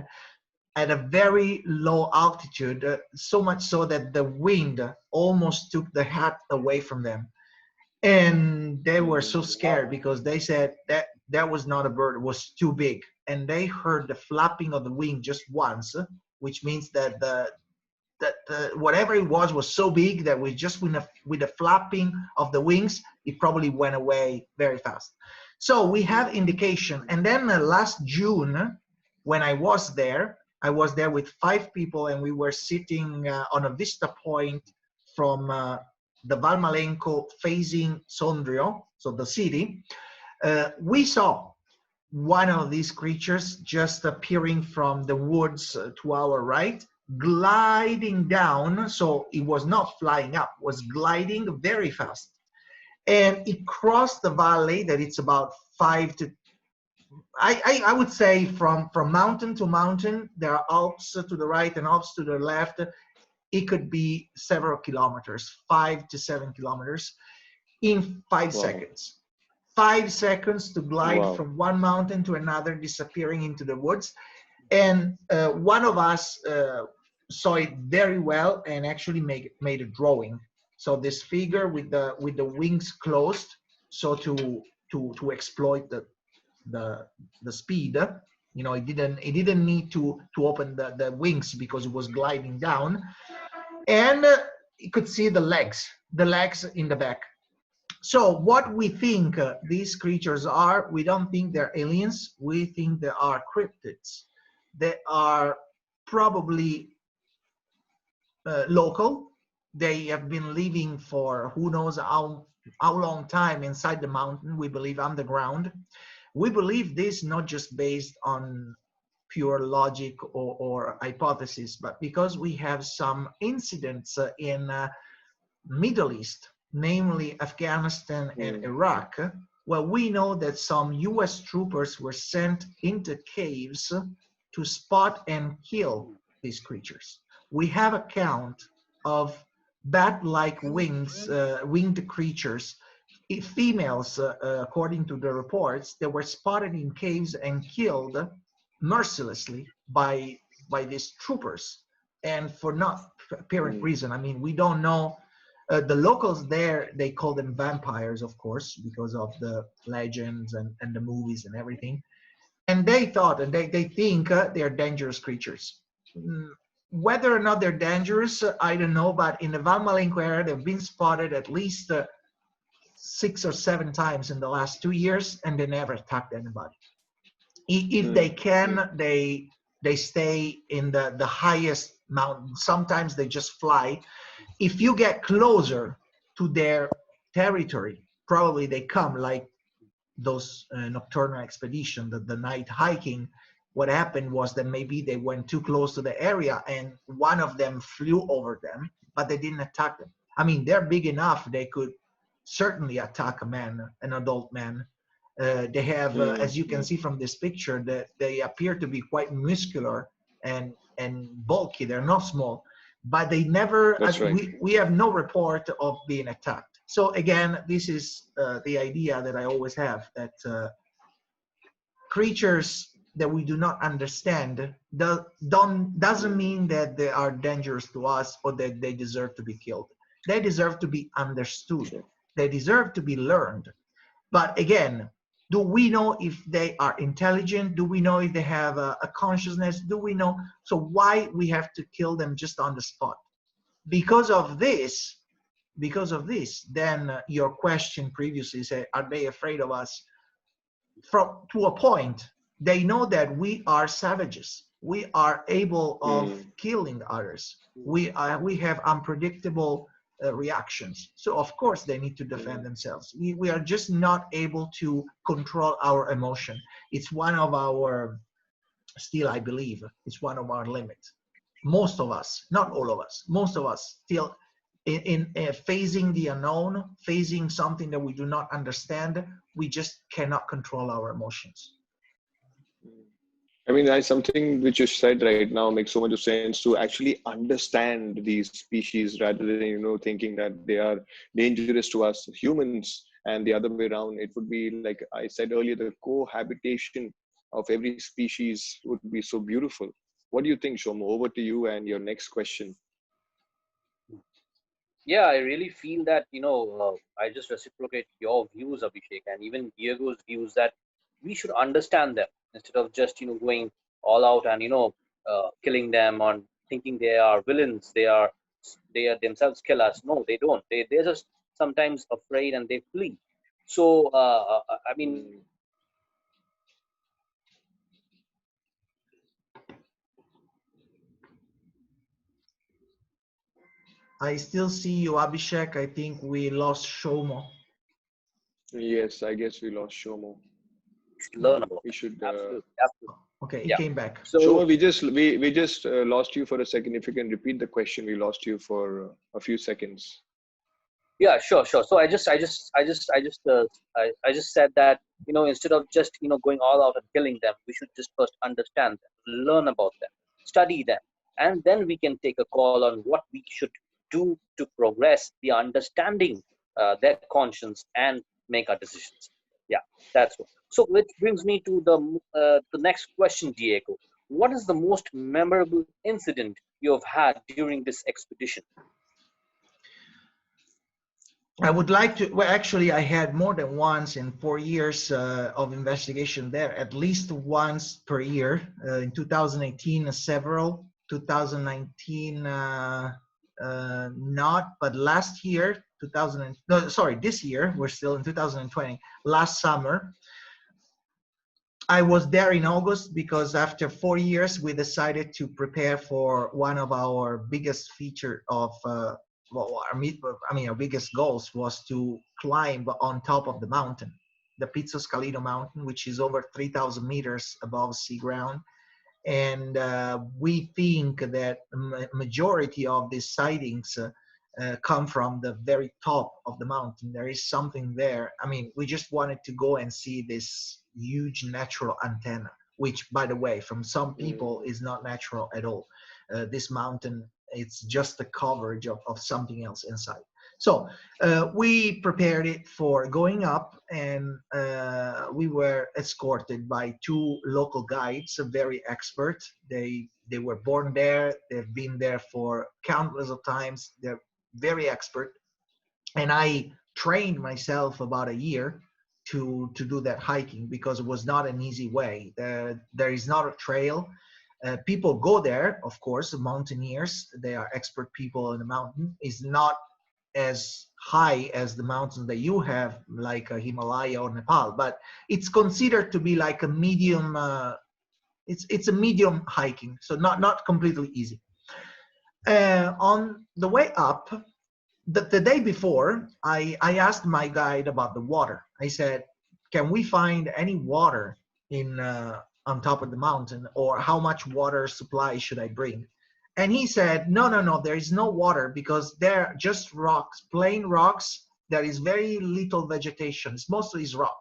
at a very low altitude, so much so that the wind almost took the hat away from them. And they were so scared because they said that that was not a bird, it was too big. And they heard the flapping of the wing just once, which means that the whatever it was so big that we just with the flapping of the wings, it probably went away very fast. So we have indication. And then last June, when I was there with 5 people, and we were sitting on a vista point from the Valmalenco facing Sondrio, so the city. We saw one of these creatures just appearing from the woods to our right, gliding down. So it was not flying up, was gliding very fast. And it crossed the valley that it's about 5 to, I would say from mountain to mountain, there are Alps to the right and Alps to the left. It could be several kilometers, 5 to 7 kilometers in 5 seconds. 5 seconds to glide Wow. from one mountain to another, disappearing into the woods. And one of us saw it very well and actually made a drawing. So this figure with the wings closed, so to exploit the speed. It didn't need to open the wings because it was gliding down, and you could see the legs in the back. So what we think these creatures are, we don't think they're aliens. We think they are cryptids. They are probably local. They have been living for who knows how long time inside the mountain. We believe underground. We believe this not just based on pure logic or hypothesis, but because we have some incidents in Middle East, namely Afghanistan and Mm. Iraq, where we know that some US troopers were sent into caves to spot and kill these creatures. We have account of bat-like winged creatures, females, according to the reports, that were spotted in caves and killed mercilessly by these troopers, and for not apparent Mm. reason. I mean, we don't know. The locals there, they call them vampires, of course, because of the legends and the movies and everything. And they thought, and they think they're dangerous creatures. Whether or not they're dangerous, I don't know, but in the Valmalenco area, they've been spotted at least 6 or 7 times in the last 2 years, and they never attacked anybody. If they Mm. can, they stay in the highest mountain. Sometimes they just fly. If you get closer to their territory, probably they come like those nocturnal expedition, the night hiking. What happened was that maybe they went too close to the area and one of them flew over them, but they didn't attack them. I mean, they're big enough, they could certainly attack a man, an adult man. They have, as you can see from this picture, that they appear to be quite muscular and bulky. They're not small, but they never, That's right. we have no report of being attacked. So again, this is the idea that I always have, that creatures that we do not understand doesn't mean that they are dangerous to us or that they deserve to be killed. They deserve to be understood. They deserve to be learned. But again, do we know if they are intelligent? Do we know if they have a consciousness? Do we know? So why we have to kill them just on the spot? Because of this, then your question previously said, are they afraid of us? From to a point, they know that we are savages. We are able of killing others. We have unpredictable reactions. So of course they need to defend themselves. We are just not able to control our emotion. It's one of our, still I believe, it's one of our limits. Most of us, not all of us, most of us still in facing the unknown, facing something that we do not understand, we just cannot control our emotions. I mean, something which you said right now makes so much of sense, to actually understand these species rather than, thinking that they are dangerous to us humans, and the other way around. It would be, like I said earlier, the cohabitation of every species would be so beautiful. What do you think, Shomo? Over to you and your next question. Yeah, I really feel that, I just reciprocate your views, Abhishek, and even Diego's views, that we should understand them instead of just, going all out and, killing them or thinking they are villains. They are themselves kill us. No, they don't. They're just sometimes afraid and they flee. So, I mean, I still see you, Abhishek. I think we lost Shomo. Yes, I guess we lost Shomo. learn about We them. should. Absolutely, absolutely. Okay, he Yeah. came back. So, Shomo, we just lost you for a second. If you can repeat the question, we lost you for a few seconds. yeah, sure. So I just said that, instead of just, going all out and killing them, we should just first understand them, learn about them, study them, and then we can take a call on what we should do to progress the understanding their conscience and make our decisions. Yeah, that's what. So which brings me to the next question, Diego. What is the most memorable incident you have had during this expedition? I would like to, well, actually, I had more than once in 4 years of investigation there, at least once per year. In 2018, several, 2019, not, but last year, no, sorry, this year, we're still in 2020, last summer, I was there in August because after 4 years, we decided to prepare for one of our biggest feature of, well, our biggest goals was to climb on top of the mountain, the Pizzo Scalino mountain, which is over 3,000 meters above sea ground. And we think that majority of these sightings come from the very top of the mountain. There is something there. I mean, we just wanted to go and see this huge natural antenna, which, by the way, from some people is not natural at all. This mountain, it's just the coverage of something else inside. So we prepared it for going up, and we were escorted by two local guides, very expert. They were born there. They've been there for countless of times. They're very expert. And I trained myself about a year to do that hiking because it was not an easy way. There is not a trail. People go there, of course, mountaineers. They are expert people in the mountain. It's not as high as the mountains that you have, like Himalaya or Nepal, but it's considered to be like a medium. It's a medium hiking, so not completely easy. On the way up, the day before, I asked my guide about the water. I said, can we find any water in on top of the mountain, or how much water supply should I bring? And he said, no, no, no, there is no water because they're just rocks, plain rocks. There is very little vegetation. It's mostly is rock.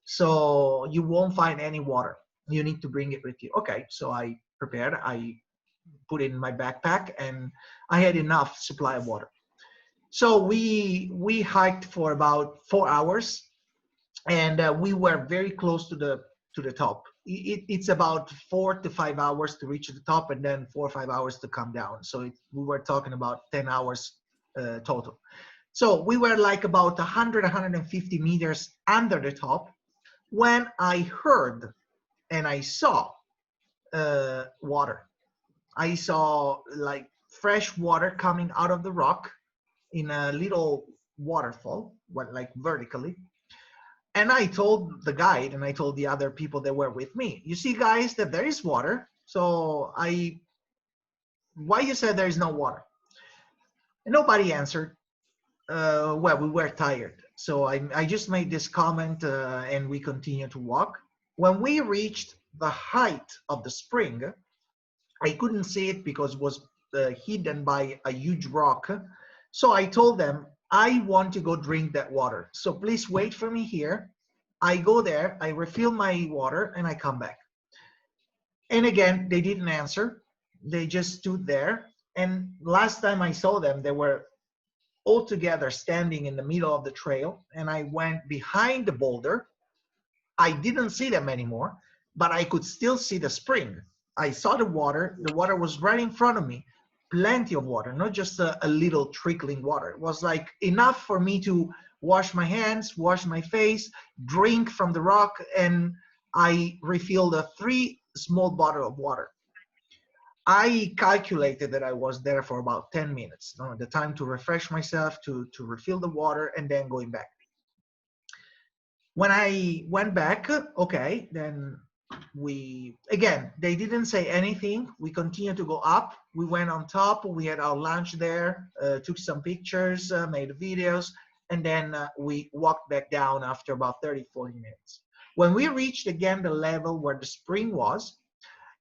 So you won't find any water. You need to bring it with you. Okay, so I prepared. I put it in my backpack, and I had enough supply of water. So we hiked for about 4 hours, and we were very close to the top. It's about 4 to 5 hours to reach the top, and then 4 or 5 hours to come down. So we were talking about 10 hours total. So we were like about 100, 150 meters under the top when I heard and I saw water. I saw like fresh water coming out of the rock in a little waterfall, what like vertically. And I told the guide and I told the other people that were with me, you see guys that there is water. So why you said there is no water? And nobody answered. Well, we were tired. So I just made this comment and we continued to walk. When we reached the height of the spring, I couldn't see it because it was hidden by a huge rock. So I told them, I want to go drink that water. So please wait for me here. I go there, I refill my water, and I come back. And again, they didn't answer. They just stood there. And last time I saw them, they were all together standing in the middle of the trail. And I went behind the boulder. I didn't see them anymore, but I could still see the spring. I saw the water. The water was right in front of me. Plenty of water, not just a little trickling water. It was like enough for me to wash my hands, wash my face, drink from the rock, and I refilled 3 small bottles of water. I calculated that I was there for about 10 minutes, the time to refresh myself, to refill the water, and then going back. When I went back, okay, then again, they didn't say anything. We continued to go up. We went on top. We had our lunch there, took some pictures, made videos, and then we walked back down after about 30, 40 minutes. When we reached again the level where the spring was,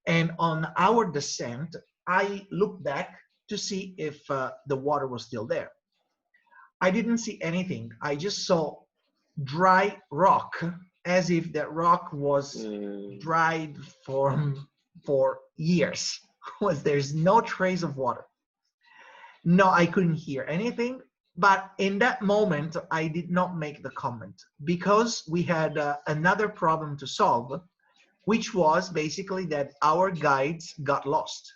and on our descent, I looked back to see if the water was still there. I didn't see anything. I just saw dry rock, as if that rock was dried for years. There's no trace of water. No, I couldn't hear anything. But in that moment, I did not make the comment because we had another problem to solve, which was basically that our guides got lost.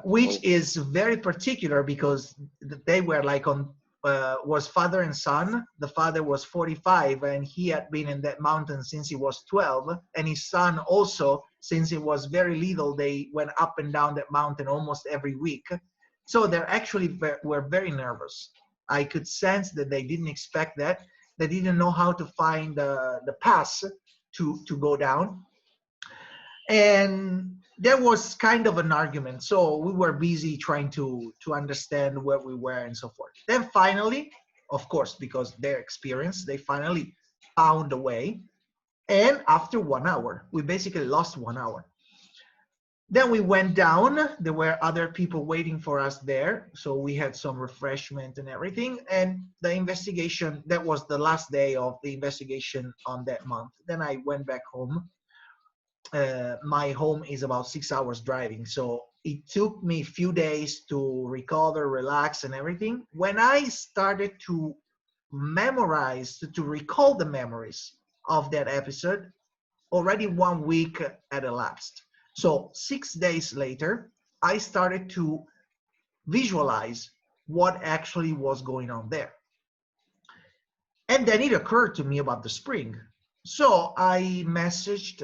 Which is very particular because they were like was father and son. The father was 45 and he had been in that mountain since he was 12, and his son also, since he was very little, they went up and down that mountain almost every week. So they actually were very nervous. I could sense that they didn't expect that. They didn't know how to find the pass to go down. And there was kind of an argument. So we were busy trying to understand where we were and so forth. Then finally, of course, because their experience, they finally found a way. And after 1 hour, we basically lost 1 hour. Then we went down. There were other people waiting for us there. So we had some refreshment and everything. And the investigation, that was the last day of the investigation on that month. Then I went back home. My home is about 6 hours driving. So it took me a few days to recover, relax, and everything. When I started to memorize, to recall the memories of that episode, already 1 week had elapsed. So 6 days later, I started to visualize what actually was going on there. And then it occurred to me about the spring. So I messaged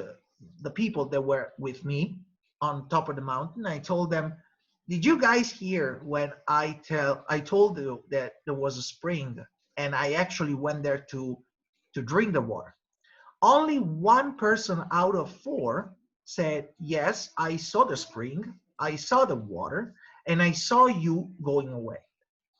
the people that were with me on top of the mountain. I told them, did you guys hear when I told you that there was a spring and I actually went there to drink the water? Only one person out of 4 said, yes, I saw the spring, I saw the water, and I saw you going away.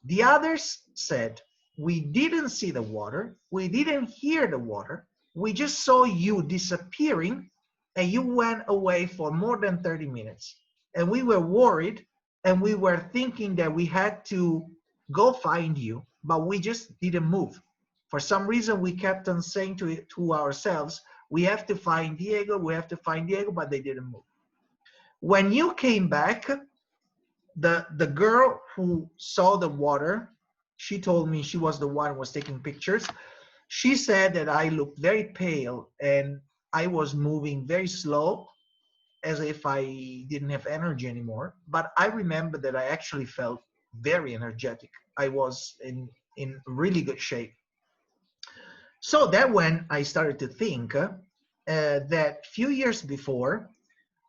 The others said, we didn't see the water, we didn't hear the water, we just saw you disappearing and you went away for more than 30 minutes. And we were worried and we were thinking that we had to go find you, but we just didn't move. For some reason, we kept on saying to ourselves, we have to find Diego, we have to find Diego, but they didn't move. When you came back, the girl who saw the water, she told me she was the one who was taking pictures. She said that I looked very pale and I was moving very slow, as if I didn't have energy anymore. But I remember that I actually felt very energetic. I was in really good shape. So that when I started to think that few years before,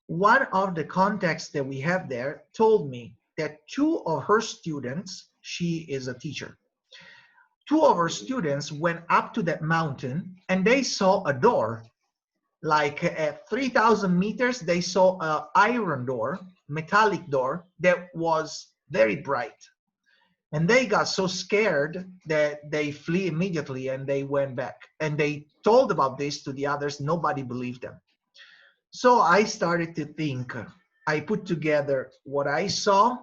one of the contacts that we have there told me that two of her students, she is a teacher, two of her students went up to that mountain and they saw a door. Like at 3,000 meters, they saw an iron door, metallic door that was very bright. And they got so scared that they flee immediately and they went back. And they told about this to the others. Nobody believed them. So I started to think. I put together what I saw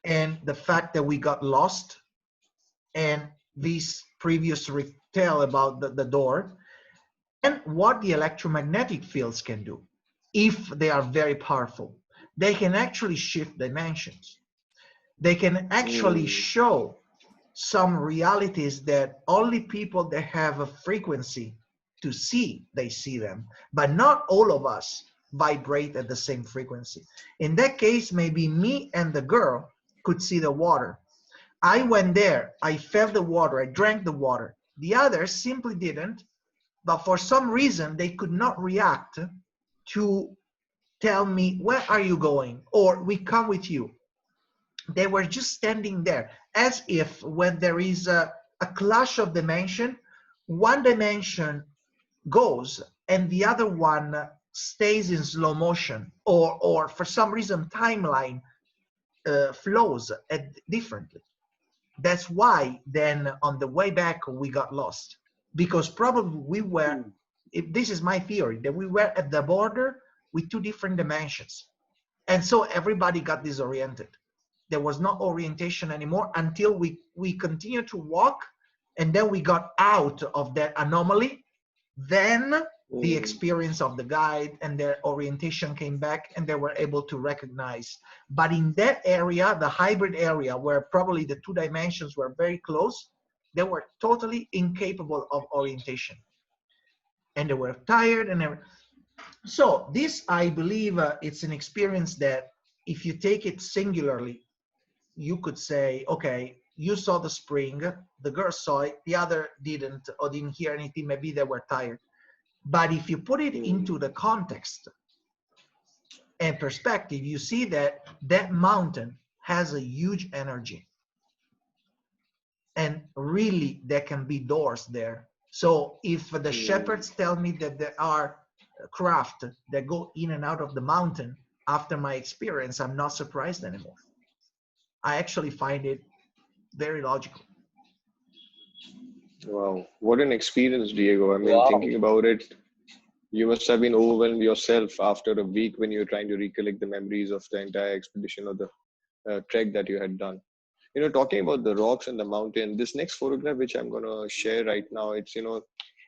and the fact that we got lost and this previous tale about the door and what the electromagnetic fields can do if they are very powerful. They can actually shift dimensions. They can actually show some realities that only people that have a frequency to see, they see them. But not all of us vibrate at the same frequency. In that case, maybe me and the girl could see the water. I went there, I felt the water, I drank the water. The others simply didn't, but for some reason they could not react to tell me, where are you going? Or we come with you. They were just standing there as if when there is a clash of dimension, one dimension goes and the other one stays in slow motion, or for some reason timeline flows differently. That's why then on the way back we got lost, because probably we were, if this is my theory, that we were at the border with two different dimensions. And so everybody got disoriented. There was no orientation anymore until we continued to walk, and then we got out of that anomaly. Then the experience of the guide and their orientation came back and they were able to recognize. But in that area, the hybrid area where probably the two dimensions were very close, they were totally incapable of orientation. And they were tired and everything. So this, I believe, it's an experience that if you take it singularly, you could say, okay, you saw the spring, the girl saw it, the other didn't or didn't hear anything, maybe they were tired. But if you put it into the context and perspective, you see that that mountain has a huge energy. And really, there can be doors there. So if the shepherds tell me that there are craft that go in and out of the mountain, after my experience, I'm not surprised anymore. I actually find it very logical. Wow, what an experience, Diego. I mean, Wow. thinking about it, you must have been overwhelmed yourself after a week when you were trying to recollect the memories of the entire expedition or the trek that you had done. You know, talking about the rocks and the mountain, this next photograph, which I'm going to share right now, it's, you know,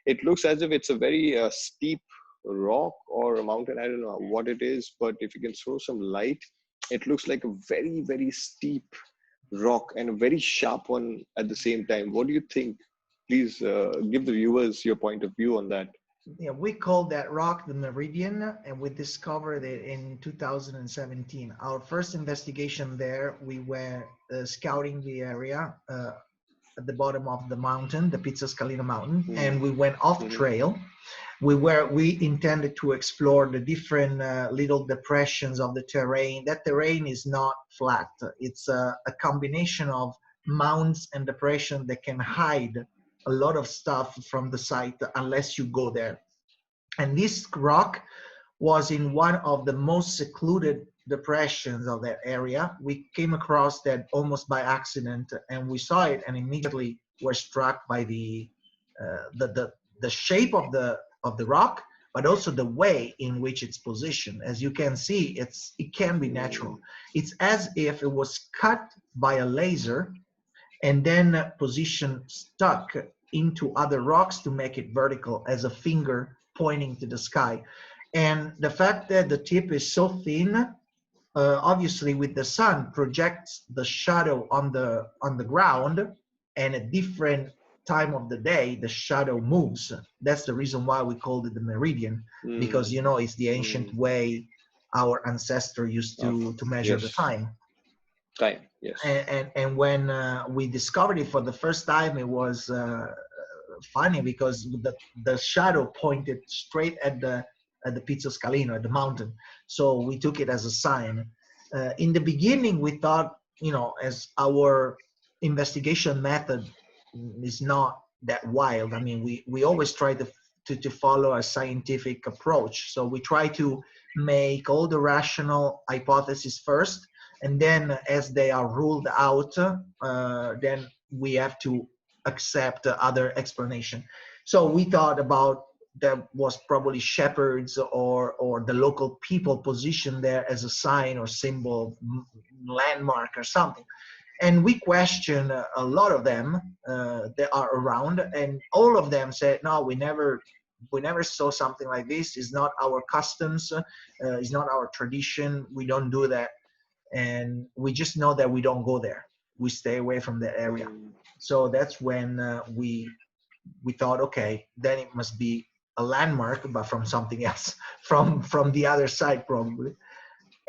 it looks as if it's a very steep rock or a mountain. I don't know what it is, but if you can throw some light, it looks like a very, very steep rock and a very sharp one at the same time. What do you think? Please give the viewers your point of view on that. Yeah, we call that rock the Meridian, and we discovered it in 2017. Our first investigation there, we were scouting the area at the bottom of the mountain, the Pizza Scalina mountain, and we went off trail. We intended to explore the different little depressions of the terrain. That terrain is not flat. It's a combination of mounds and depression that can hide a lot of stuff from the site unless you go there. And this rock was in one of the most secluded depressions of that area. We came across that almost by accident, and we saw it, and immediately were struck by the shape of the rock, but also the way in which it's positioned. As you can see, it can be natural. It's as if it was cut by a laser and then positioned stuck into other rocks to make it vertical as a finger pointing to the sky. And the fact that the tip is so thin, obviously with the sun projects the shadow on the ground, and at different time of the day the shadow moves. That's the reason why we called it the meridian, because it's the ancient way our ancestor used to measure the Yes. time. Yes. And when we discovered it for the first time, it was funny because the shadow pointed straight at the Pizzo Scalino, at the mountain. So we took it as a sign. In the beginning, we thought, as our investigation method is not that wild. I mean, we always try to follow a scientific approach. So we try to make all the rational hypotheses first, and then as they are ruled out, then we have to accept other explanation. So we thought about there was probably shepherds or the local people positioned there as a sign or symbol, landmark or something. And we questioned a lot of them that are around, and all of them said, no, we never saw something like this. It's not our customs, it's not our tradition. We don't do that. And we just know that we don't go there. We stay away from that area. So that's when we thought, okay, then it must be a landmark, but from something else, from the other side probably.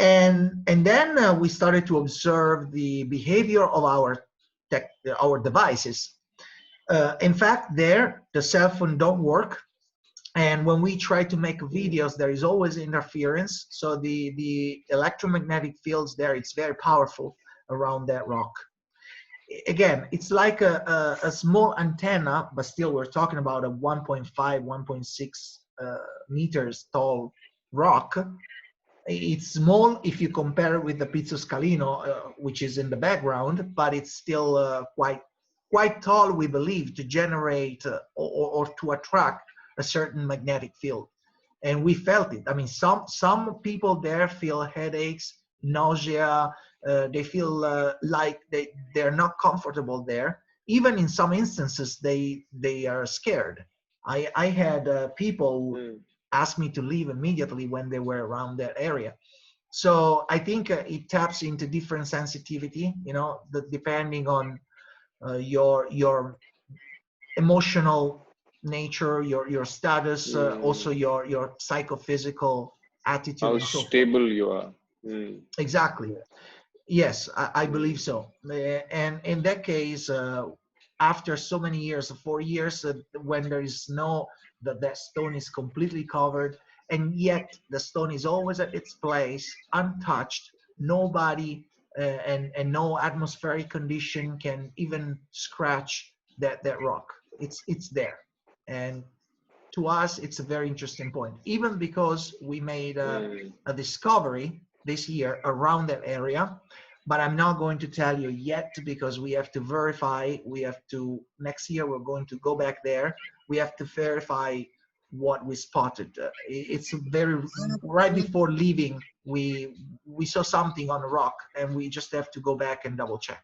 And then we started to observe the behavior of our devices. In fact, the cell phone don't work. And when we try to make videos, there is always interference. So the electromagnetic fields there, it's very powerful around that rock. Again, it's like a small antenna, but still we're talking about a 1.5, 1.6 meters tall rock. It's small if you compare it with the Pizzo Scalino, which is in the background, but it's still quite tall, we believe, to generate or to attract a certain magnetic field. And we felt it. I mean, some people there feel headaches, nausea, they feel like they're not comfortable there. Even in some instances, they are scared. I had people ask me to leave immediately when they were around that area. So I think it taps into different sensitivity, depending on your emotional nature, your status, also your psychophysical attitude. How and so stable forth. you are. Exactly. Yes, I believe so. And in that case, after so many years, 4 years, when there is that stone is completely covered, and yet the stone is always at its place, untouched, nobody and no atmospheric condition can even scratch that rock. It's there. And to us, it's a very interesting point, even because we made a discovery this year around that area, but I'm not going to tell you yet because we have to verify. Next year, we're going to go back there. We have to verify what we spotted. It's right before leaving, we saw something on a rock, and we just have to go back and double check.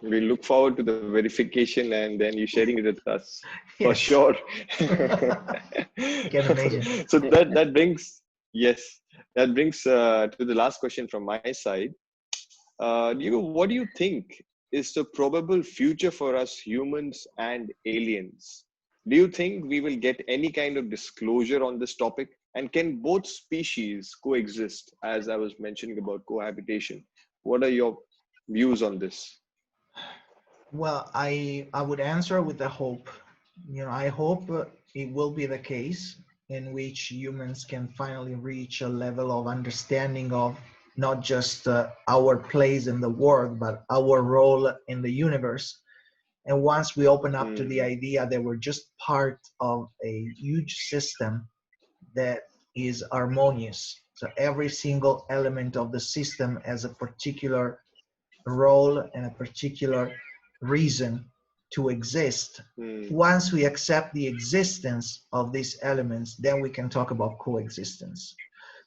We look forward to the verification and then you sharing it with us. For Yes. sure. Can imagine. So that brings to the last question from my side. What do you think is the probable future for us humans and aliens? Do you think we will get any kind of disclosure on this topic? And can both species coexist, as I was mentioning about cohabitation? What are your views on this? Well, I would answer with a hope. I hope it will be the case in which humans can finally reach a level of understanding of not just our place in the world, but our role in the universe. And once we open up to the idea that we're just part of a huge system that is harmonious. So every single element of the system has a particular role and a particular reason to exist. Hmm. Once we accept the existence of these elements, then we can talk about coexistence.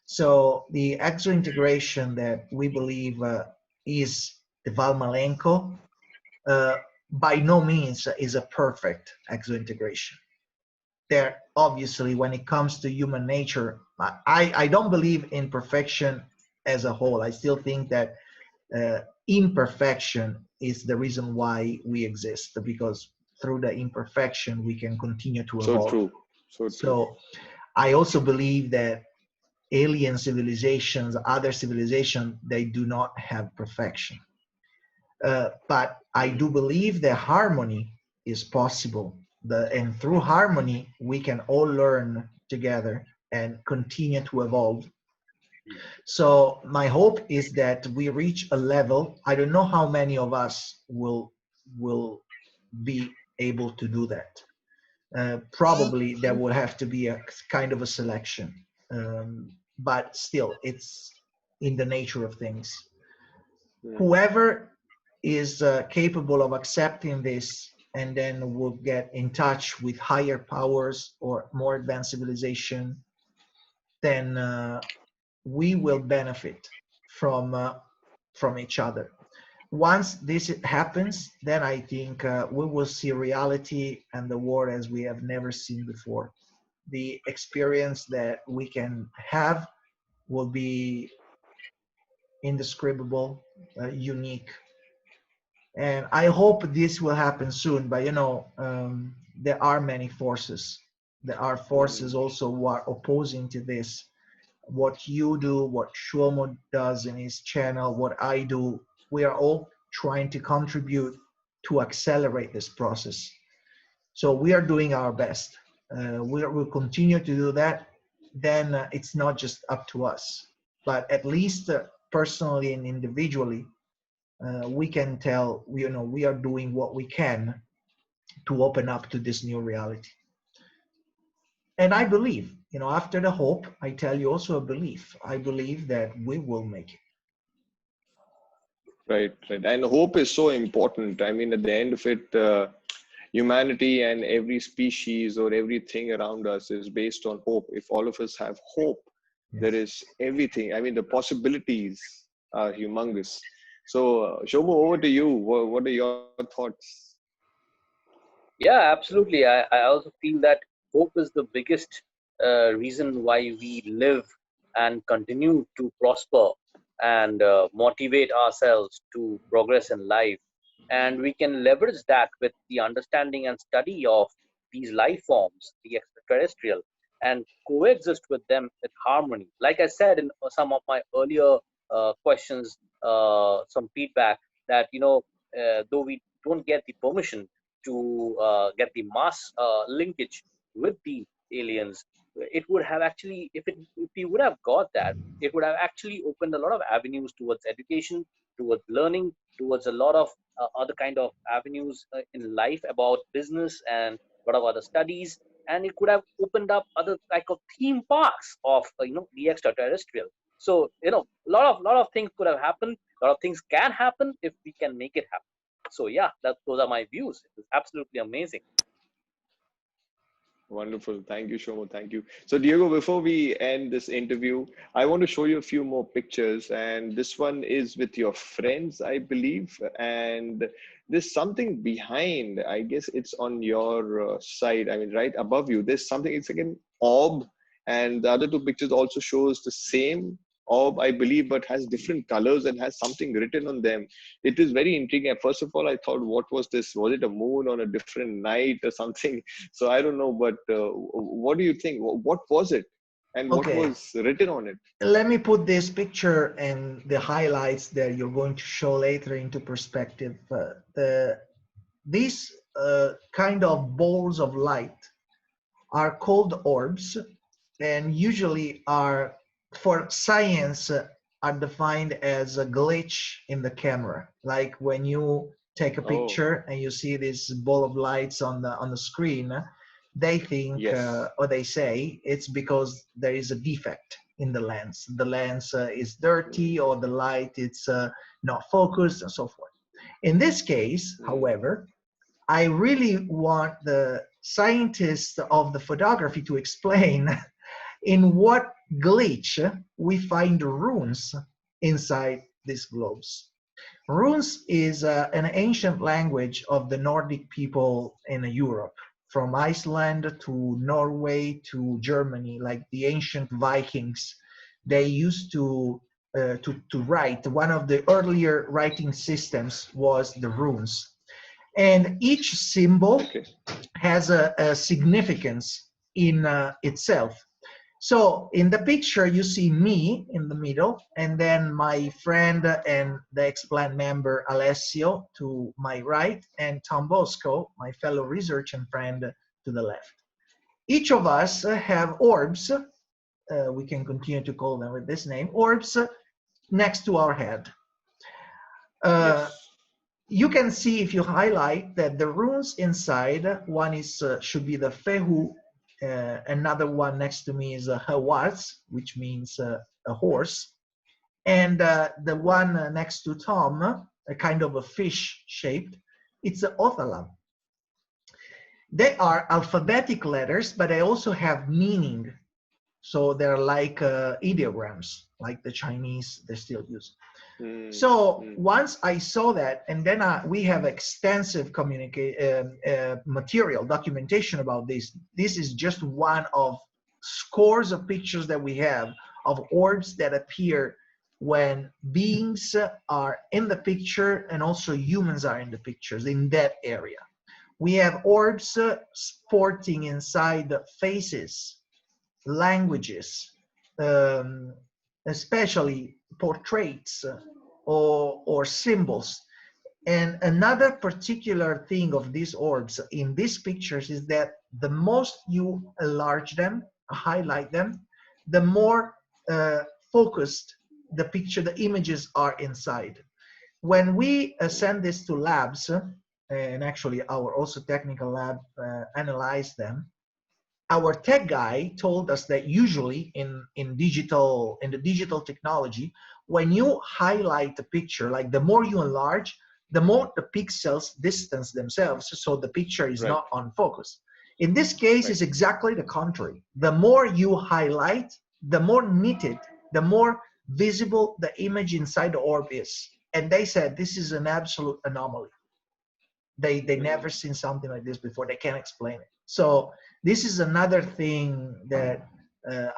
So the exointegration that we believe is the Valmalenco, uh, by no means is a perfect exointegration. There, obviously, when it comes to human nature, I don't believe in perfection as a whole. I still think that imperfection is the reason why we exist, because through the imperfection we can continue to So evolve. true. So true. So I also believe that alien civilizations, other civilizations, they do not have perfection. But I Hmm. do believe that harmony is possible. And through harmony, we can all learn together and continue to evolve. So my hope is that we reach a level. I don't know how many of us will be able to do that. Probably there will have to be a kind of a selection, but still, it's in the nature of things. Hmm. Whoever is capable of accepting this and then will get in touch with higher powers or more advanced civilization, then we will benefit from from each other. Once this happens, then I think we will see reality and the world as we have never seen before. The experience that we can have will be indescribable, unique, and I hope this will happen soon. But there are many forces. There are Hmm. forces also who are opposing to this. What you do, what Shlomo does in his channel, what I do, we are all trying to contribute to accelerate this process. So we are doing our best. We'll continue to do that. Then it's not just up to us, but at least personally and individually, we can tell we are doing what we can to open up to this new reality. And I believe, after the hope, I tell you also a belief. I believe that we will make it. Right, right. And hope is so important. I mean, at the end of it, humanity and every species or everything around us is based on hope. If all of us have hope, there Yes. is everything. I mean, the possibilities are humongous. So, Shobu, over to you. What are your thoughts? Yeah, absolutely. I also feel that hope is the biggest reason why we live and continue to prosper and motivate ourselves to progress in life. And we can leverage that with the understanding and study of these life forms, the extraterrestrial, and coexist with them with harmony. Like I said in some of my earlier questions, some feedback that, though we don't get the permission to get the mass linkage with the aliens, it would have actually, if we would have got that, it would have actually opened a lot of avenues towards education, towards learning, towards a lot of other kind of avenues in life about business and a lot of other studies, and it could have opened up other like of theme parks of the extraterrestrial. So a lot of things could have happened. A lot of things can happen if we can make it happen. So yeah, those are my views. It was absolutely amazing. Wonderful. Thank you, Shomo. Thank you. So, Diego, before we end this interview, I want to show you a few more pictures. And this one is with your friends, I believe. And there's something behind. I guess it's on your side. I mean, right above you. There's something. It's like an orb. And the other two pictures also shows the same orb, I believe, but has different colors and has something written on them. It is very intriguing. First of all, I thought, what was this? Was it a moon on a different night or something? So I don't know, but what do you think? What was it, and what Okay, was written on it? let me put this picture and the highlights that you're going to show later into perspective. These kind of balls of light are called orbs, and usually are, for science, are defined as a glitch in the camera. Like when you take a Oh, picture and you see this ball of lights on the screen, they think Yes. or they say it's because there is a defect in the lens. The lens is dirty, or the light it's not focused, and so forth. In this case, Mm. however, I really want the scientists of the photography to explain in what glitch we find runes inside these globes. Runes is an ancient language of the Nordic people in Europe, from Iceland to Norway to Germany, like the ancient Vikings. They used to write. One of the earlier writing systems was the runes. And each symbol Okay. has a significance in itself. So in the picture, you see me in the middle, and then my friend and the Explant member Alessio to my right, and Tom Bosco, my fellow researcher and friend, to the left. Each of us have orbs, we can continue to call them with this name, orbs next to our head. Uh, Yes. you can see if you highlight that the runes inside, one is should be the Fehu, another one next to me is a Hawaz, which means a horse, and the one next to Tom, a kind of a fish shaped, it's a Othalam. They are alphabetic letters, but they also have meaning. So they're like ideograms, like the Chinese they still use. Mm. So Mm. once I saw that, and then we have extensive material documentation about this. This is just one of scores of pictures that we have of orbs that appear when beings are in the picture, and also humans are in the pictures in that area. We have orbs sporting inside faces, languages, um, especially portraits or symbols. And another particular thing of these orbs in these pictures is that the most you enlarge them, highlight them, the more uh, focused the picture, the images are inside. When we send this to labs, and actually our also technical lab analyze them, our tech guy told us that usually in the digital technology, when you highlight a picture, like the more you enlarge, the more the pixels distance themselves, so the picture is Right. not on focus. In this case, Right. it's exactly the contrary. The more you highlight, the more knitted, the more visible the image inside the orb is. And they said this is an absolute anomaly. They never Mm. seen something like this before. They can't explain it. So this is another thing that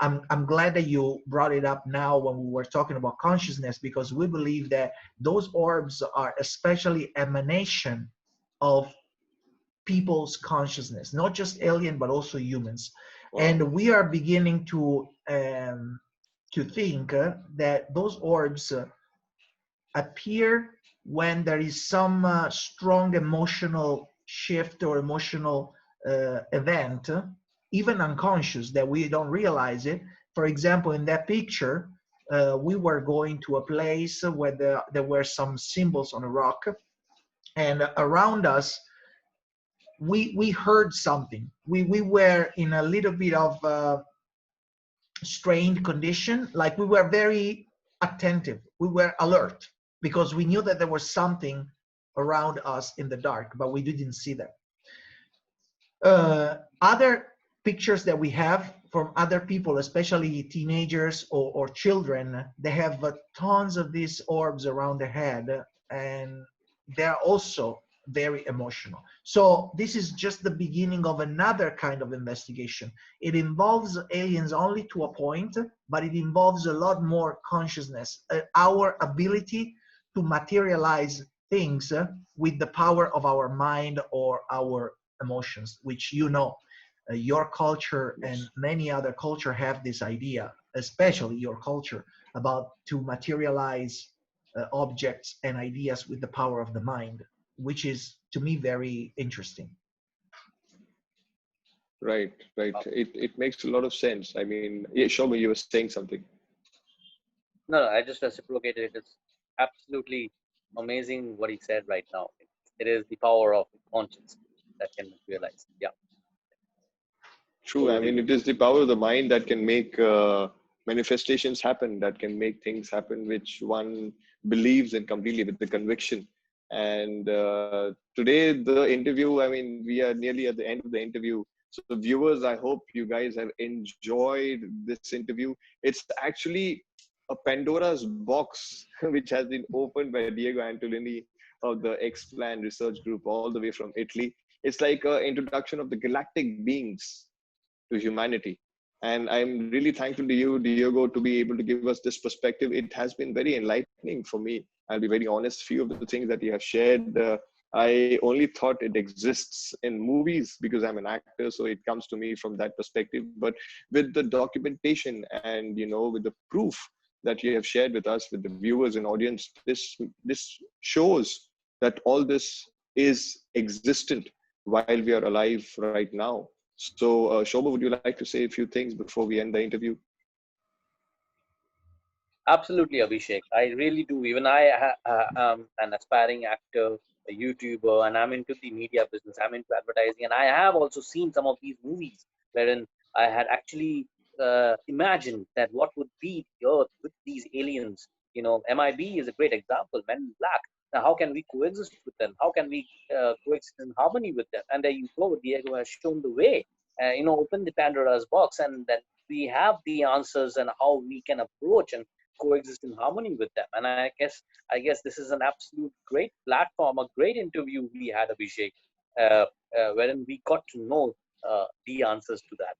I'm glad that you brought it up now when we were talking about consciousness, because we believe that those orbs are especially emanation of people's consciousness, not just alien but also humans. Wow. And we are beginning to think that those orbs appear when there is some strong emotional shift or emotional event, even unconscious, that we don't realize it. For example, in that picture, we were going to a place where there were some symbols on a rock, and around us, we heard something. We were in a little bit of strained condition, like we were very attentive, we were alert, because we knew that there was something around us in the dark, but we didn't see that. Other pictures that we have from other people, especially teenagers or children, they have tons of these orbs around their head, and they're also very emotional. So this is just the beginning of another kind of investigation. It involves aliens only to a point, but it involves a lot more consciousness, our ability to materialize things with the power of our mind or our emotions, which your culture and Yes. many other culture have this idea, especially your culture, about to materialize objects and ideas with the power of the mind, which is to me very interesting. Right. Right. It makes a lot of sense. I mean, yeah, Shobha, you were saying something. No, I just reciprocated. It is absolutely amazing what he said right now. It is the power of conscience that can materialize. Yeah. True. I mean, it is the power of the mind that can make manifestations happen, that can make things happen which one believes in completely with the conviction. And today, the interview, I mean, we are nearly at the end of the interview. So, viewers, I hope you guys have enjoyed this interview. It's actually a Pandora's box which has been opened by Diego Antolini of the X-Plan Research Group, all the way from Italy. It's like an introduction of the galactic beings to humanity. And I'm really thankful to you, Diego, to be able to give us this perspective. It has been very enlightening for me. I'll be very honest. Few of the things that you have shared, I only thought it exists in movies because I'm an actor, so it comes to me from that perspective. But with the documentation and with the proof that you have shared with us, with the viewers and audience, this shows that all this is existent while we are alive right now. So, Shobha, would you like to say a few things before we end the interview? Absolutely, Abhishek. I really do. Even I am an aspiring actor, a YouTuber, and I'm into the media business. I'm into advertising, and I have also seen some of these movies wherein I had actually imagined that what would be the Earth with these aliens. MIB is a great example. Men in Black. Now, how can we coexist with them? How can we coexist in harmony with them? And there you go. Diego has shown the way. Open the Pandora's box, and then we have the answers and how we can approach and coexist in harmony with them. And I guess this is an absolute great platform, a great interview we had, Abhishek, wherein we got to know the answers to that.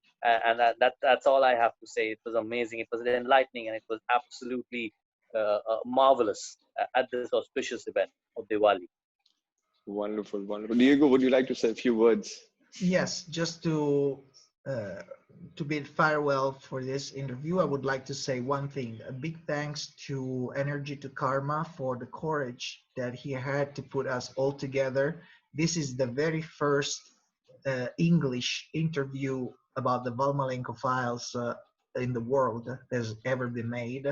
And that's all I have to say. It was amazing. It was enlightening, and it was absolutely marvelous at this auspicious event of Diwali. Wonderful, wonderful. Diego, would you like to say a few words? Yes, just uh, to bid farewell for this interview, I would like to say one thing. A big thanks to Energy to Karma for the courage that he had to put us all together. This is the very first English interview about the Valmalenco Files in the world that has ever been made.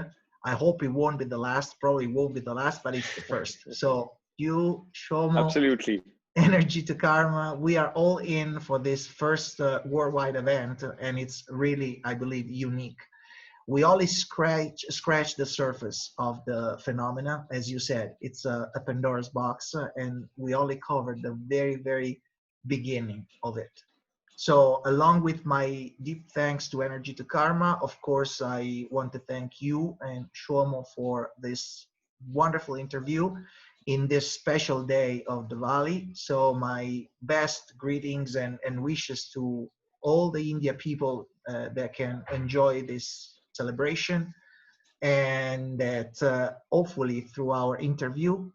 I hope it won't be the last. Probably won't be the last, but it's the first. So you, Shomo, Absolutely. Energy to Karma, we are all in for this first worldwide event, and it's really, I believe, unique. We only scratch the surface of the phenomena. As you said, it's a Pandora's box, and we only covered the very, very beginning of it. So along with my deep thanks to Energy to Karma, of course, I want to thank you and Shomo for this wonderful interview in this special day of Diwali. So my best greetings and wishes to all the India people that can enjoy this celebration, and that hopefully through our interview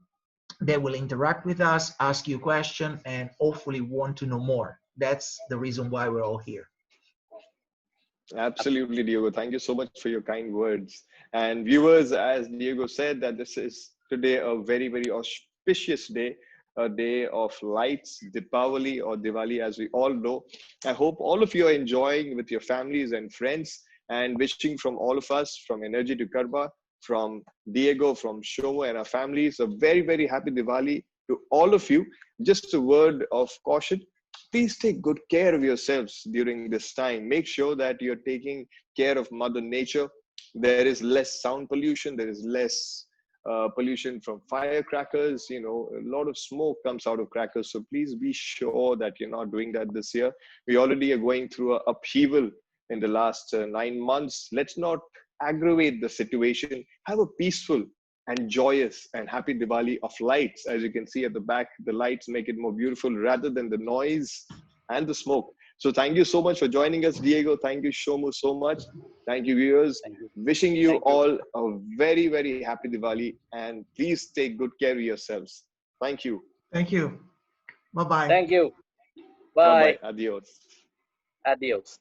they will interact with us, ask you a question, and hopefully want to know more. That's the reason why we're all here. Absolutely, Diego. Thank you so much for your kind words. And viewers, as Diego said, that this is today a very, very auspicious day, a day of lights, Deepavali or Diwali, as we all know. I hope all of you are enjoying with your families and friends, and wishing from all of us, from Energy to Karma, from Diego, from Shomo and our families, a very, very happy Diwali to all of you. Just a word of caution: please take good care of yourselves during this time. Make sure that you're taking care of Mother Nature. There is less sound pollution, there is less pollution from firecrackers. A lot of smoke comes out of crackers. So please be sure that you're not doing that this year. We already are going through an upheaval in the last 9 months. Let's not aggravate the situation. Have a peaceful and joyous and happy Diwali of lights. As you can see at the back, the lights make it more beautiful rather than the noise and the smoke. So thank you so much for joining us, Diego. Thank you, Shomu, so much. Thank you, viewers. Thank you. Wishing you Thank you. all a very, very happy Diwali, and please take good care of yourselves. Thank you. Thank you. Bye bye. Thank you. Bye-bye. Bye. Adios. Adios.